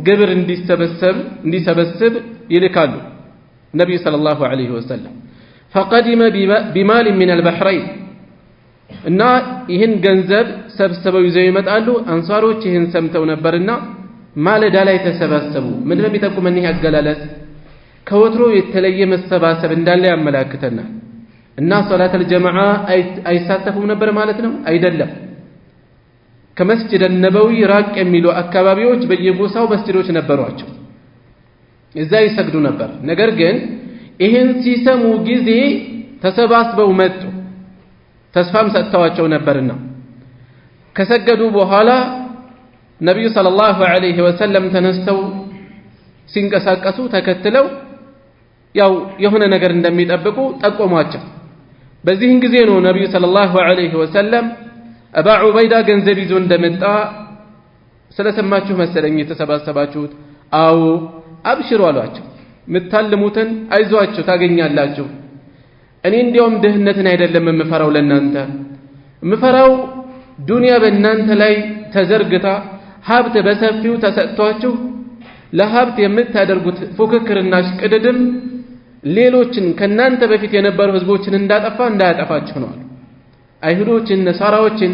Speaker 1: ግብር እንዲሰበስብ ይልካሉ ነብዩ ሰለላሁ ዐለይሂ ወሰለም فقدم بمال من البحرين እና ይህን ገንዘብ ሰብስበው ይዘው ይመጣሉ አንሳሮች ይህን ሰምተው ነበርና ማለዳ ላይ ተሰባሰቡ ምን ለሚጠቁመን ይህ አገላለጽ ከወትሮ የተለየ መሰባሰብ እንዳለ ያመላክተናል እና ሶላተል ጀማዓ አይሳተፉም ነበር ማለት ነው አይደለም ከመስጂድ ነበዊ ራቅ የሚሉ አካባቢዎች በየቦታው መስጂዶች ነበሯቸው እዛ ይሰግዱ ነበር ነገር ግን ይህን ሲሰሙ ጊዜ ተሰባስበው መጡ ተስፋም ሰጥተዋቸው ነበርና ከሰገዱ በኋላ ነብዩ ሰለላሁ ዐለይሂ ወሰለም ተነስተው ሲንቀሳቀሱ ተከትለው ያው የሆነ ነገር እንደሚጠብቁ ጠቆሟቸው በዚህን ጊዜ ነው ነብዩ ሰለላሁ ዐለይሂ ወሰለም አባ ዑበይዳ ገንዘብ ይዞ እንደመጣ ስለሰማችሁ መሰለኝ የተሰባሰባችሁት አው አብሽሩ አሏቸው ምታልሙትን አይዟችሁ ታገኛላችሁ እኔ እንዲያውም ድህነትን አይደለም የምፈራው ለናንተ የምፈራው ዱንያ በእናንተ ላይ ተዘርግታ ሀብት በሰፊው ተሰጥቷችሁ ለሀብት የምታደርጉት ፉክክርና ሽቅድድም ሌሎችን ከናንተ በፊት የነበሩ ህዝቦችን እንዳያጠፋችሁ ነው አይሁዶችን ነሳራዎችን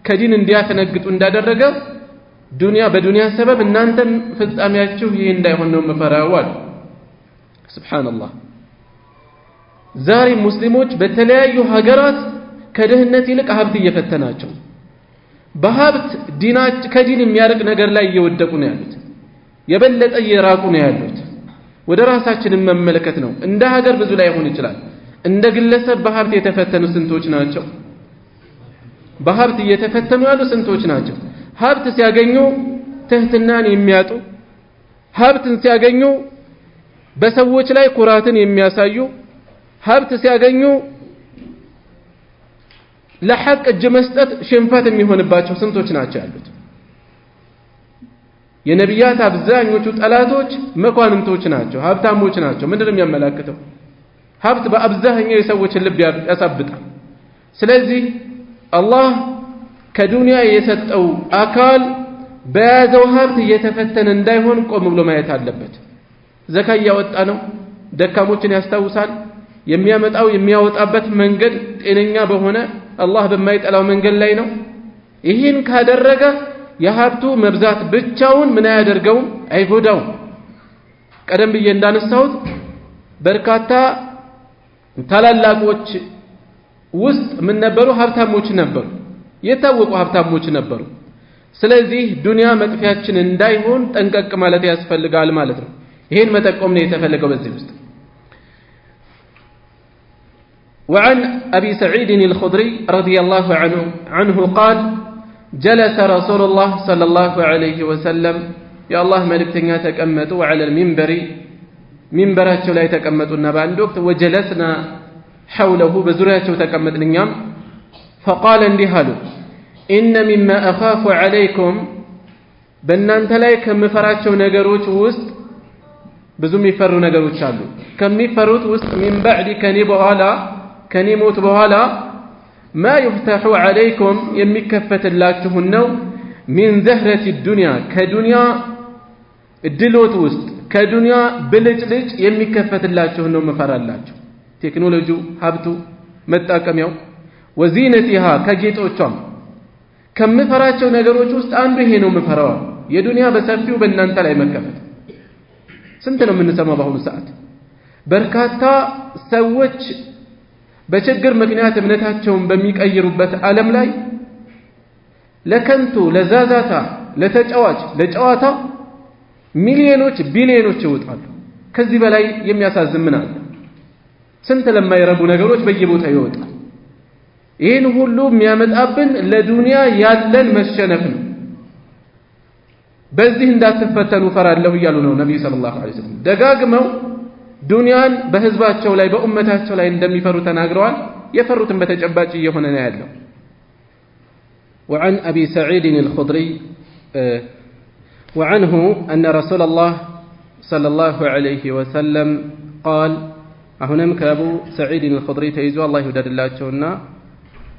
Speaker 1: ከዲን እንዲያተነግጡ እንዳደረገ ዱንያ በዱንያ ሰበብ እናንተም ፍጻሜያችሁ ይህ እንዳይሆን ነው መፈራው አለ ሱብሃንአላህ ዛሬ ሙስሊሞች በተለያዩ ሀገራት ከድህነት ይልቅ ሀብት እየፈተናቸው በሀብት ከዲን የሚያርቅ ነገር ላይ እየወደቁ ነው ያሉት የበለጠ እየራቁ ነው ያሉት ወደ ራሳችንን መመልከት ነው እንደ ሀገር ብዙ ላይ ሆን ይችላል እንደ ግለሰብ በሀብት የተፈተኑ ስንቶች ናቸው በሀብት እየተፈተኑ ያሉ ስንቶች ናቸው ሀብት ሲያገኙ ትህትናን የሚያጡ ሀብትን ሲያገኙ በሰዎች ላይ ኩራትን የሚያሳዩ ሀብት ሲያገኙ ለሐቅ እጅ መስጠት ሽንፈት የሚሆንባቸው ስንቶች ናቸው ያሉት የነቢያት አብዛኞቹ ጠላቶች መኳንንቶች ናቸው ሀብታሞች ናቸው ምንድነው የሚያመላክተው ሀብት በአብዛኛው የሰዎችን ልብ ያሳብጣል ስለዚህ አላህ ከዱንያ የሰጠው አካል በያዘው ሀብት እየተፈተነ እንዳይሆን ቆም ብሎ ማየት አለበት ዘካ ያወጣ ነው ደካሞችን ያስታውሳል የሚያመጣው የሚያወጣበት መንገድ ጤነኛ በሆነ አላህ በማይጠላው መንገድ ላይ ነው ይህን ካደረገ የሀብቱ መብዛት ብቻውን ምን ያደርገው አይጎዳው ቀደም ብዬ እንዳነሳሁት በርካታ ታላላቆች ውስጥ ምን ነበሩ ሀብታሞች ነበሩ የታወቁ ሀብታሞች ነበሩ ስለዚህ ዱንያ መጥፊያችን እንዳይሆን ጠንቀቅ ማለት ያስፈልጋል ማለት ነው ይሄን መጠቆም ነው የተፈለገው በዚህ ውስጥ وعن أبي سعيد الخدري رضي الله عنه قال جلس رسول الله صلى الله عليه وسلم يا الله ملكتنا تكمتوا على المنبر منبراتو لا يتكمتوا النبان دوكت وجلسنا حوله بزرياتو تكمتنا نيام فقال اندهالو إن مما أخاف عليكم بنانت لا كمفراتو نغروچ وسط ብዙ የሚፈሩ ነገሮች አሉ ከሚፈሩት ውስጥ من بعد ከኒሞት በኋላ ما يفتح عليكم የሚከፈትላችሁ ነው من زهرة الدنيا ከዱንያ ድሎት ውስጥ ከዱንያ ብልጭልጭ የሚከፈትላችሁ ነው መፈራላችሁ ቴክኖሎጂው ሀብቱ መጣቀሚያው وزينتها ከጌጦቿም ከምፈራቸው ነገሮች ውስጥ አንዱ ይሄ ነው መፈራው የዱንያ በሰፊው በእናንተ ላይ መከፈት ስንት ነው የምንሰማው በአሁኑ ሰዓት በርካታ ሰዎች በችግር ምክንያት እምነታቸውን በሚቀይሩበት ዓለም ላይ ለከንቱ ለዛዛታ ለጨዋታ ሚሊዮኖች ቢሊዮኖች ይወጣሉ ከዚህ በላይ የሚያሳዝን ምን አለ ስንት ለማይረቡ ነገሮች በየቦታው ይወጣል ይህን ሁሉ የሚያመጣብን ለዱንያ ያለን መሸነፍ ነው። በዚህ እንዳትፈተኑ ፈራለሁ እያሉ ነው ነብዩ ሰለላሁ ዐለይሂ ወሰለም ደጋግመው ዱንያን በህዝባቸው ላይ በኡመታቸው ላይ እንደሚፈሩ ተናግረዋል። የፈሩትን በተጨባጭ እየሆነ ነው ያለው። وعن أبي سعيد الخدري وعنه أن رسول الله صلى الله عليه وسلم قال هناك أبو سعيد الخدري تيزو الله يودد الله شونا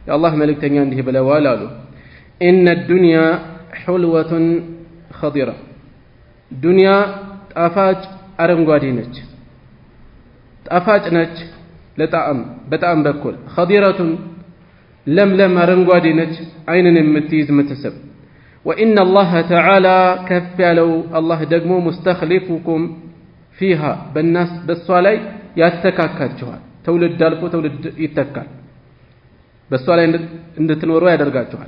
Speaker 1: يا الله ملك تنيان ده بلا والالو إن الدنيا حلوة خضرة دنيا أفاج أرنقادي نج أفاج نج لطعم بطعم بكل خضرة لم أرنقادي نج عين متيز متسب وإن الله تعالى كفلو الله دقمو مستخلفكم فيها بالناس بالصلاة يتكاكاتشوها تولد دالفو تولد يتكال بالصلاة عند تنوروا يدرقاتشوها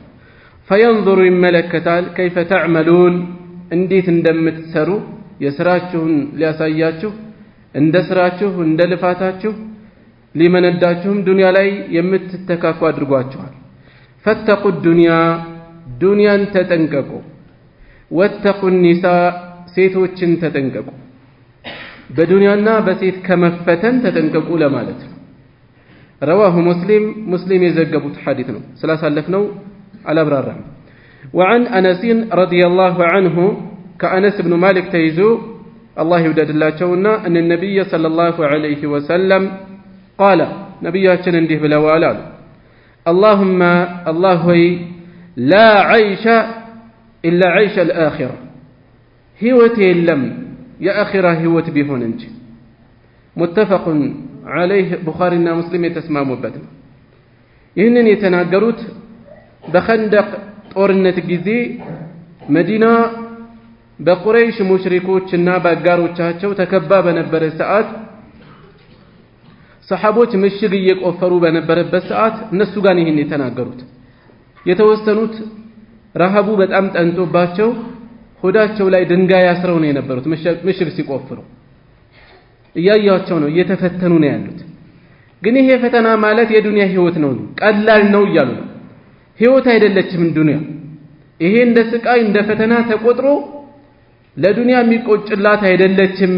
Speaker 1: فينظر الملكتال كيف تعملون انديت اندم تسرو يسراتشون لياساياتشو اندسراتشو اندلفاتاتشو لمن اداتشهم دنيا لاي يمتتكاكوا ادرقاتشوها فاتقوا الدنيا دنيا تتنققوا واتقوا النساء سيتوچن تتنققوا بدنيانا بسيت كمفتن تتنققوا لمالت رواه مسلم يزقبوا حديثنا ثلاثة لفنو على برارة وعن أنس رضي الله عنه كأنس بن مالك تيزو الله يودد الله شونا أن النبي صلى الله عليه وسلم قال نبياتنا نديه بلوالال اللهم الله لا عيش إلا عيش الآخرة هوتي اللم يا آخرة هوت بهون انج متفق عليه بخارينا مسلم يتسمى مبتنا ይህንን የተናገሩት በኸንደቅ ጦርነት ጊዜ መዲና በቁረይሽ ሙሽሪኮችና በአጋሮቻቸው ተከባ በነበረ ሰዓት ሰሃቦች ምሽግ እየቆፈሩ በነበረበት ሰዓት እነሱ ጋር ይህን የተናገሩት የተወሰኑት ረሃቡ በጣም ጠንቶባቸው ሆዳቸው ላይ ድንጋይ አስረው ነው የነበሩት ምሽግ ሲቆፍሩ እያያቸው ነው እየተፈተኑ ነው ያሉት ግን ይሄ ፈተና ማለት የዱንያ ህይወት ነው ቀላል ነው እያሉ ነው ህይወት አይደለችም ዱንያ ይሄ እንደ ስቃይ እንደ ፈተና ተቆጥሮ ለዱንያ የሚቆጭላት አይደለችም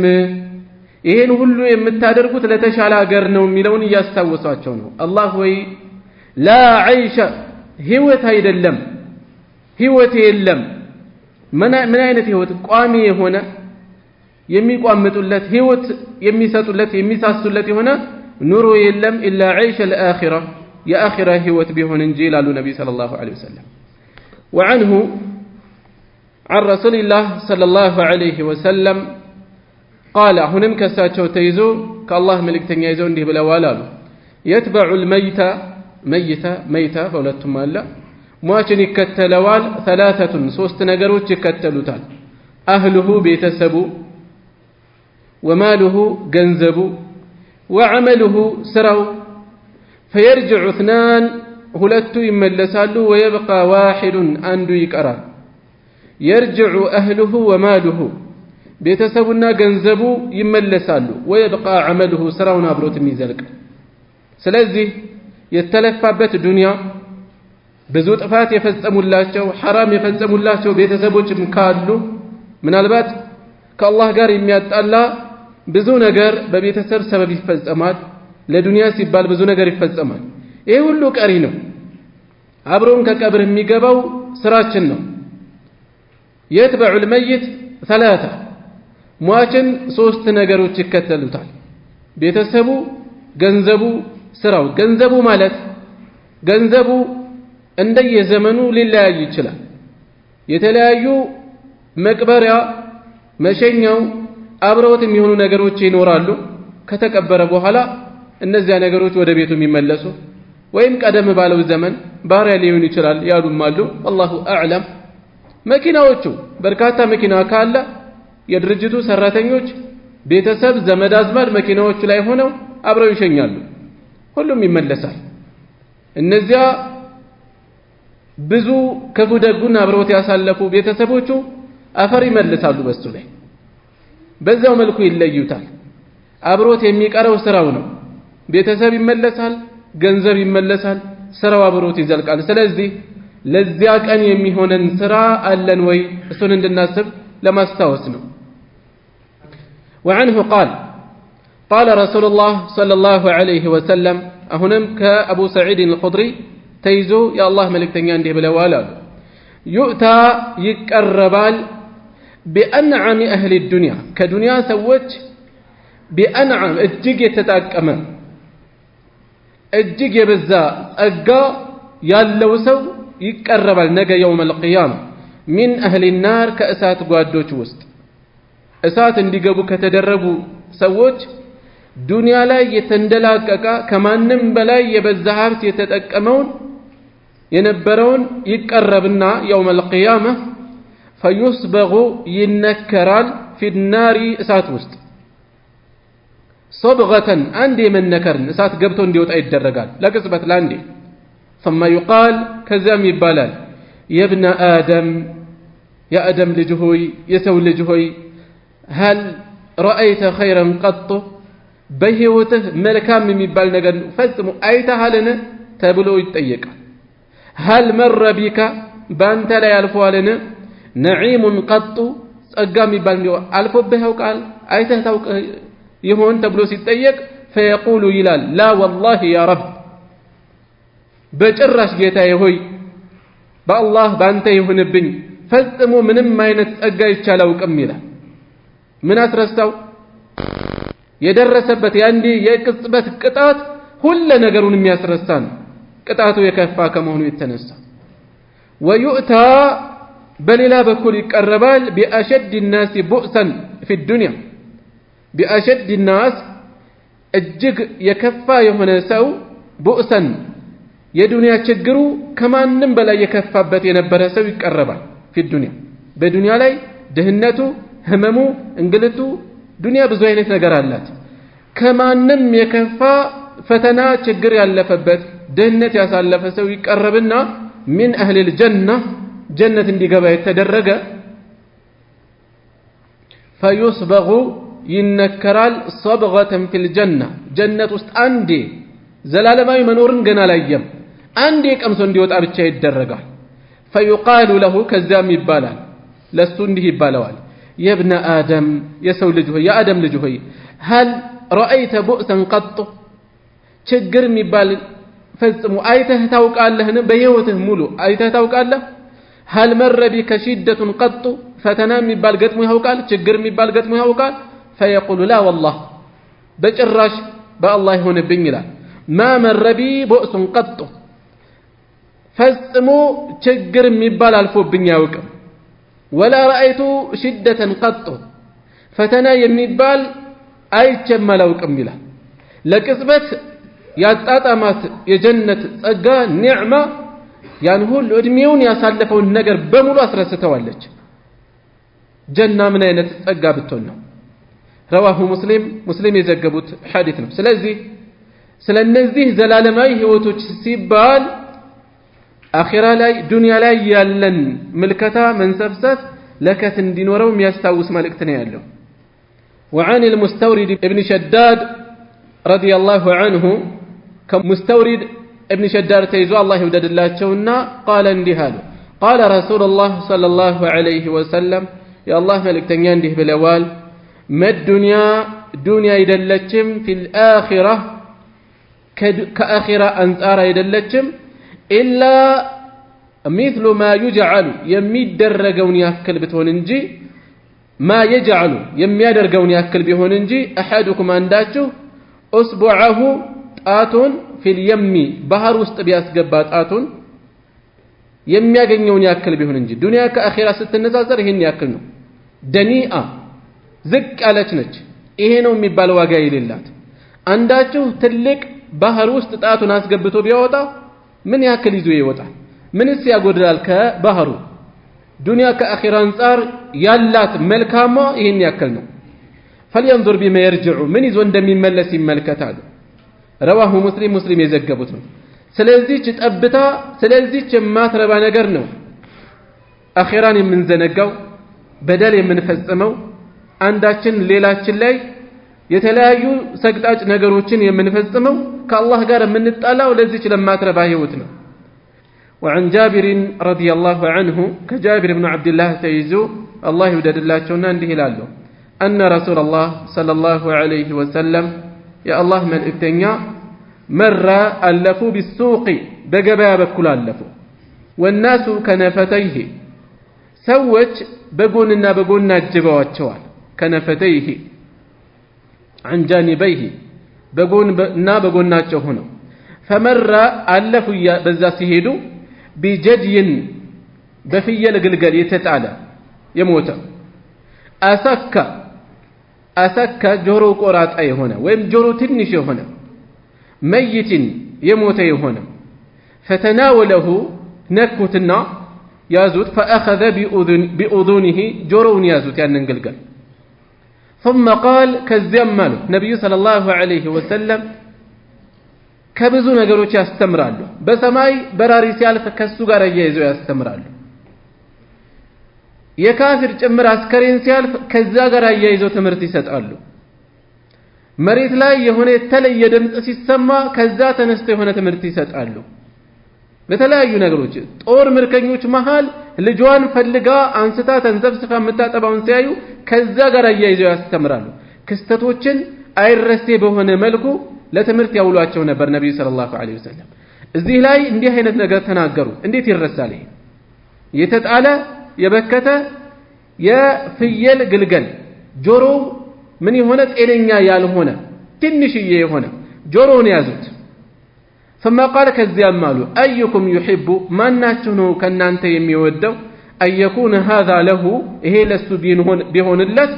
Speaker 1: ይሄን ሁሉ የምታደርጉት ለተሻለ ሀገር ነው የሚለውን እያስታወሷቸው ነው አላህ ወይ ላ አይሻ ህይወት አይደለም ህይወት የለም ምን አይነት ህይወት ቋሚ የሆነ የሚቋምጡለት ህይወት የሚሰጡለት የሚሳሱለት የሆነ ኑሮ የለም ኢላ አይሻ الآخرة يا آخرة هوت بهون انجيل على النبي صلى الله عليه وسلم وعنه عن رسول الله صلى الله عليه وسلم قال هنم كساتشو تيزو كالله ملك تنيزو انده بلوالالو يتبع ميتة فولتم ألا مواشن يكتلوال ثلاثة سوست نقروت يكتلوتال أهله بيتسبو وماله جنزبو وعمله سرو فيرجع اثنان هلتو يملسالو ويبقى واحد أندو يكرا يرجع أهله وماله بيتسبنا جنزبو يملسالو ويبقى عمله سراونا بروت ميزلك سلازي يتلفابت الدنيا ብዙ ጥፋት የፈጸሙላቸው حرام የፈጸሙላቸው ቤተሰቦችም ካሉ ምናልባት ከአላህ ጋር የሚያጣላ ብዙ ነገር በቤተሰብ ሰበብ ይፈጸማል ለዱንያ ሲባል ብዙ ነገር ይፈጸማል ይሄ ሁሉ ቀሪ ነው አብሮን ከቀብር የሚገባው ስራችን ነው يتبع الميت ثلاثة ሟችን ሶስት ነገሮች ይከተሉታል ቤተሰቡ ገንዘቡ ስራው ገንዘቡ ማለት ገንዘቡ እንደየዘመኑ ሊለያይ ይችላል የተለያዩ መቅበሪያ መሸኛው አብረውት የሚሆኑ ነገሮች ይኖራሉ ከተቀበረ በኋላ እነዚያ ነገሮች ወደ ቤቱ የሚመለሱ ወይም ቀደም ባለው ዘመን ባሪያ ሊሆን ይችላል ያሉም አሉ والله اعلم መኪናዎቹ በርካታ መኪና ካለ የድርጅቱ ሰራተኞች ቤተሰብ ዘመድ አዝማድ መኪናዎቹ ላይ ሆነው አብረው ይሸኛሉ ሁሉም ይመለሳል እነዚያ ብዙ ከጉደጉን አብረውት ያሳለፉ ቤተሰቦቹ አፈር ይመልሳሉ በሱ ላይ በዛው መልኩ ይለዩታል አብሮት የሚቀረው ስራው ነው ቤተሰብ ይመለሳል ገንዘብ ይመለሳል ስራው አብሮት ይዘልቃል ስለዚህ ለዚያ ቀን የሚሆነን ስራ አለን ወይ እሱን እንድናስብ ለማስታወስ ነው وعنه قال رسول الله صلى الله عليه وسلم أهنم كأبو سعيد الخضري تيزو يا الله ملكتني عنده بلوالا يؤتى يكربال بأنعم أهل الدنيا كدنيا سوت بأنعم الجيج يتتاكما الجيج يبزا أقا يالوسو يكربال نجا يوم القيامة من أهل النار كأسات قادوش وسط أسات اندقابو كتدربو سوت ዱንያ ላይ የተንደላቀቀ ከማንም በላይ የበዛ ሀብት የተጠቀመውን የነበረውን ይቀርብና يوم القيامة فيصبغ ينكرال في النار እሳት ውስጥ صبغة አንዴ መነከርን እሳት ገብቶ እንዲወጣ ይደረጋል ለቅጽበት ላንዴ ثم يقال ከዛም ይባላል يا ابن آدم يا آدم ልጅ ሆይ የሰው ልጅ ሆይ هل رأيت خيرا قط በህይወትህ መልካም የሚባል ነገር ፈጽሞ አይተሃልን ተብሎ ይጠየቃል هل مر بك ባንተ ላይ አልፏልን نعيم قط ጸጋ የሚባል አልፎብህ ያውቃል አይተህ ታውቅ ይሆን ተብሎ ሲጠየቅ فيقول ይላል لا والله يا رب በጭራሽ ጌታዬ ሆይ በአላህ ባንተ ይሁንብኝ ፈጽሞ ምንም አይነት ጸጋ ይቻላውቅም ይላል ምን አስረሳው የደረሰበት ያንዲ የቅጽበት ቅጣት ሁሉ ነገሩን የሚያስረሳ ነው ቅጣቱ የከፋ ከመሆኑ የተነሳ ويؤتى بللا بكل يقربال بأشد الناس بؤسا في الدنيا بأشد الناس እጅግ የከፋ የሆነ ሰው بؤسا የዱንያ ችግሩ ከማንም በላይ የከፋበት የነበረ ሰው ይቀርባል في الدنيا በዱንያ ላይ ድህነቱ ህመሙ እንግልቱ ዱንያ ብዙ አይነት ነገር አላት ከማንም የከፋ ፈተና ችግር ያለፈበት ድህነት ያሳለፈ ሰው ይቀርብና من أهل الجنة جنة እንዲገባ የተደረገ فيصبغ ينكرال صبغة في الجنة جنة ውስጥ አንዴ ዘላለማዊ መኖርን ገና ላየም አንዴ ቀምሶ እንዲወጣ ብቻ ይደረጋል فيقال له ከዛም ይባላል ለሱ እንዲህ ይባላል يا ابن آدم يسو لجهي يا آدم لجهي هل رأيت بؤسا قط ችግር የሚባል ፈጽሞ አይተህ ታውቃለህን በህይወትህ ሙሉ አይተህ ታውቃለህ هل مر بك شدة قط ፈተና የሚባል ገጥሞ ያውቃል ችግር የሚባል ገጥሞ ያውቃል فيقول لا والله በጭራሽ በአላህ ይሆንብኝ ይላል ما مر بي بؤس قط ፈጽሞ ችግር የሚባል አልፎብኝ ያውቅም ولا رأيت شدة قط فتنا يميبال አይቼም አላውቅም ይላል ለቅጽበት ያጣጣማት የጀነት ጸጋ ኒዕማ ያን ሁሉ እድሜውን ያሳለፈውን ነገር በሙሉ አስረስተዋለች ጀና ምን አይነት ጸጋ ብትሆን ነው رواه مسلم የዘገቡት ሐዲስ ነው ስለዚህ ስለነዚህ ዘላለማዊ ህይወቶች ሲባል አኺራ ላይ ዱንያ ላይ ያለን ምልከታ መንሰፍሰት ለከት እንዲኖረው የሚያስታውስ መልእክት ነው ያለው وعن المستورد ابن شداد رضي الله عنه كمستورد ابن شداد تيزو الله يوددلاچونا قال اندهالو قال رسول الله صلى الله عليه وسلم يا الله ملكتنيا እንዲህ ብለዋል ما الدنيا دنيا አይደለችም في الآخرة كآخرة أنصار አይደለችም إلا مثل ما يجعل يميدرجون يأكل بتهون إنجي ما يجعل يميدرجون يأكل بهون إنجي أحدكم أنداتشو أصبعه آتون في اليم بحر وسط بياسقبات آتون يميدرجون يأكل بهون إنجي دنيا كآخرة ست النزازر هن يأكلنو دنيئة زك على تنج إهنو مبالوا جاي لله أنداتشو تلك بحر وسط آتون أسقبتو بيوتا من يأكل يزوي وطا من يسيقودرال كبحرو دنيا كأخير أنصار يالات ملكاما إهن يأكلنا فلينظر بما يرجع من يزون دم ملس ملكتاد رواه مسلم يزقبته سلازيج تأبتا سلازيج ما تربى نقرنو أخيران من زنقو بدل من فزمو عنداتشن ليلاتشن لي የተለያዩ ሰግጣጭ ነገሮችን የምንፈጽመው ከአላህ ጋር የምንጣላው ለዚች ለማትረባ ህይወት ነው። وعن جابر رضي الله عنه كجابر بن عبد الله تيزو الله يودد الله شونا انده لالو أن رسول الله صلى الله عليه وسلم يا الله من التنيا مر ألفوا بالسوق بقبا بكل ألفوا والناس كنفتيه سوت بقوننا بقوننا الجبوات شوال كنفتيه عن جانبيه بقوننا بقوننا شوهنا فمر ألفوا بزاسيهدو بجدي بفي القلقل يتتعالى يموت أسك جرو قرات أي هنا ويم جرو تنش هنا ميت يموت أي هنا فتناوله نكوتنا يازوت فأخذ بأذنه جرون يازوت يعني نقلقل ثم قال كالزمال نبي صلى الله عليه وسلم ከብዙ ነገሮች ያስተምራሉ በሰማይ በራሪ ሲያልፍ ከሱ ጋር ያይዘው ያስተምራሉ የካፊር ጭምር አስከሬን ሲያልፍ ከዛ ጋር ያይዘው ትምህርት ይሰጣሉ መሬት ላይ የሆነ የተለየ ድምጽ ሲሰማ ከዛ ተነስተው የሆነ ትምህርት ይሰጣሉ በተለያዩ ነገሮች ጦር ምርኮኞች መሃል ልጇን ፈልጋ አንስታ ተንዘፍስፋ መታጠባውን ሲያዩ ከዛ ጋር ያይዘው ያስተምራሉ ክስተቶችን አይረሴ በሆነ መልኩ ለትምህርት ያውሏቸው ነበር ነብዩ ሰለላሁ ዐለይሂ ወሰለም እዚህ ላይ እንዲህ አይነት ነገር ተናገሩ እንዴት ይረሳል የተጣለ የበከተ የፍየል ግልገል ጆሮ ምን የሆነ ጤነኛ ያልሆነ ትንሽዬ የሆነ ጆሮውን ያዙት ثم قال كذيام مالو ايكم يحب ما ناتنو كنانت የሚወደው ايكون هذا له ይሄ ለሱ ቢሆንለት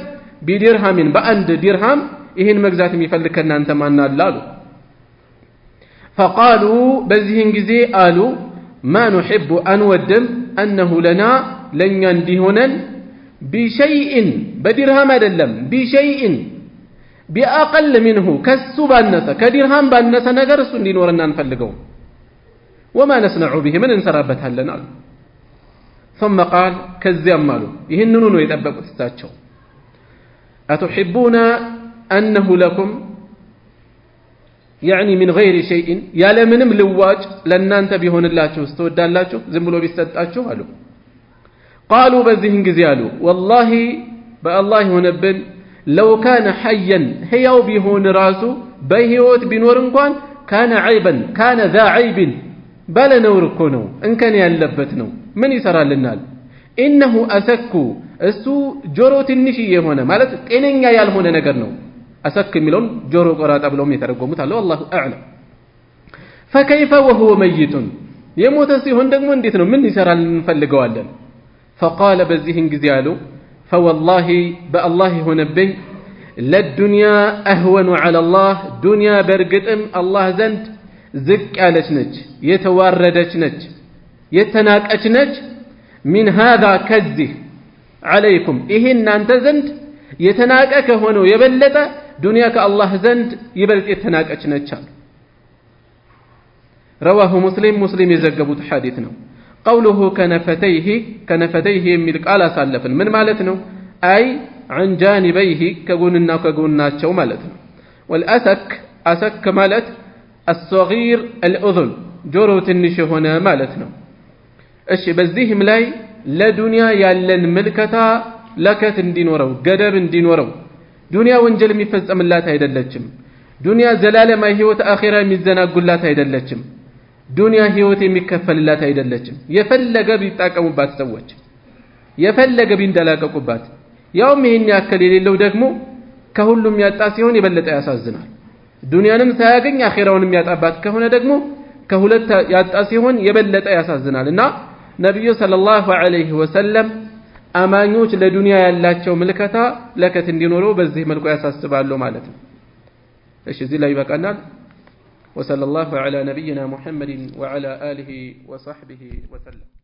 Speaker 1: ቢድርሃምን በአንድ ድርሃም ይሄን መግዛት የሚፈልግ ከናንተ ማን አለ አሉ فقالوا በዚህን ጊዜ አሉ ما نحب ان ودم انه لنا ለኛ እንዲሆነን بشيء بدرهم አይደለም بشيء باقل منه ከሱ ባነሰ ከድርሃም ባነሰ ነገር እሱ እንዲኖርና እንፈልገው وما نصنع به من እንሰራበታለን አሉ ثم قال ከዚያም አሉ ይሄንኑ ነው የጠበቁት እሳቸው أتحبون أنه لكم يعني من غير شيء يالا منم لواج لن انت بيهون الله استودالاچو زم بلو بيسطاچو قالوا قالوا بذهن غزيالو والله بالله ሆነብን لو كان حيا هياو بيهون راسو بهيوت بينور እንኳን كان عيبا كان ذا عيب بل نور እኮ ነው እንከን ያለበት ነው ምን ይሰራልናል انه اسكو እሱ ጆሮ ትንሽዬ ሆነ ማለት ጤነኛ ያልሆነ ነገር ነው أسك ملون جورو قراط بلوم يترجموت الله والله أعلم فكيف وهو ميت يموت سيهون دغمو እንዴት ነው ምን ይሰራል እንፈልገዋለን فقال بذهن غزيالو فوالله بالله ሆነብኝ للدنيا أهون على الله دنيا برغطم الله زند ዝቅ ያለች ነች የተዋረደች ነች የተናቀች ነች من هذا كذه عليكم ይሄ እናንተ ዘንድ የተናቀ ከሆነው የበለጠ ዱንያ ከአላህ ዘንድ ይበልጥ የተናቀች ነች አሉ رواه مسلم የዘገቡት ሐዲስ ነው قوله كنفتيه የሚል ቃል አሳለፈን ምን ማለት ነው አይ عن جانبيه ከጎንና ከጎናቸው ማለት ነው والاسك ማለት الصغير الاذن ጆሮ ትንሽ ሆነ ማለት ነው እሺ በዚህም ላይ ለዱንያ ያለን መልከታ ለከት እንዲኖረው ገደብ እንዲኖረው ዱንያ ወንጀል የሚፈጸምላት አይደለችም ዱንያ ዘላለማዊ ህይወት አኺራ የሚዘናጉላት አይደለችም ዱንያ ህይወት የሚከፈልላት አይደለችም የፈለገ ቢጣቀሙባት ሰዎች የፈለገ ቢንደላቀቁባት ያውም ይሄን ያከለ የሌለው ደግሞ ከሁሉም ያጣ ሲሆን የበለጠ ያሳዝናል ዱንያንም ሳያገኝ አኺራውንም ያጣባት ከሆነ ደግሞ ከሁለት ያጣ ሲሆን የበለጠ ያሳዝናልና ነብዩ ሰለላሁ ዐለይሂ ወሰለም አማኞች ለዱንያ ያላቸው መልከታ ለከት እንዲኖረው በዚህ መልኩ ያሳስባሉ ማለት ነው እሺ እዚህ ላይ ይበቃናል وصلى الله على نبينا محمد وعلى آله وصحبه وسلم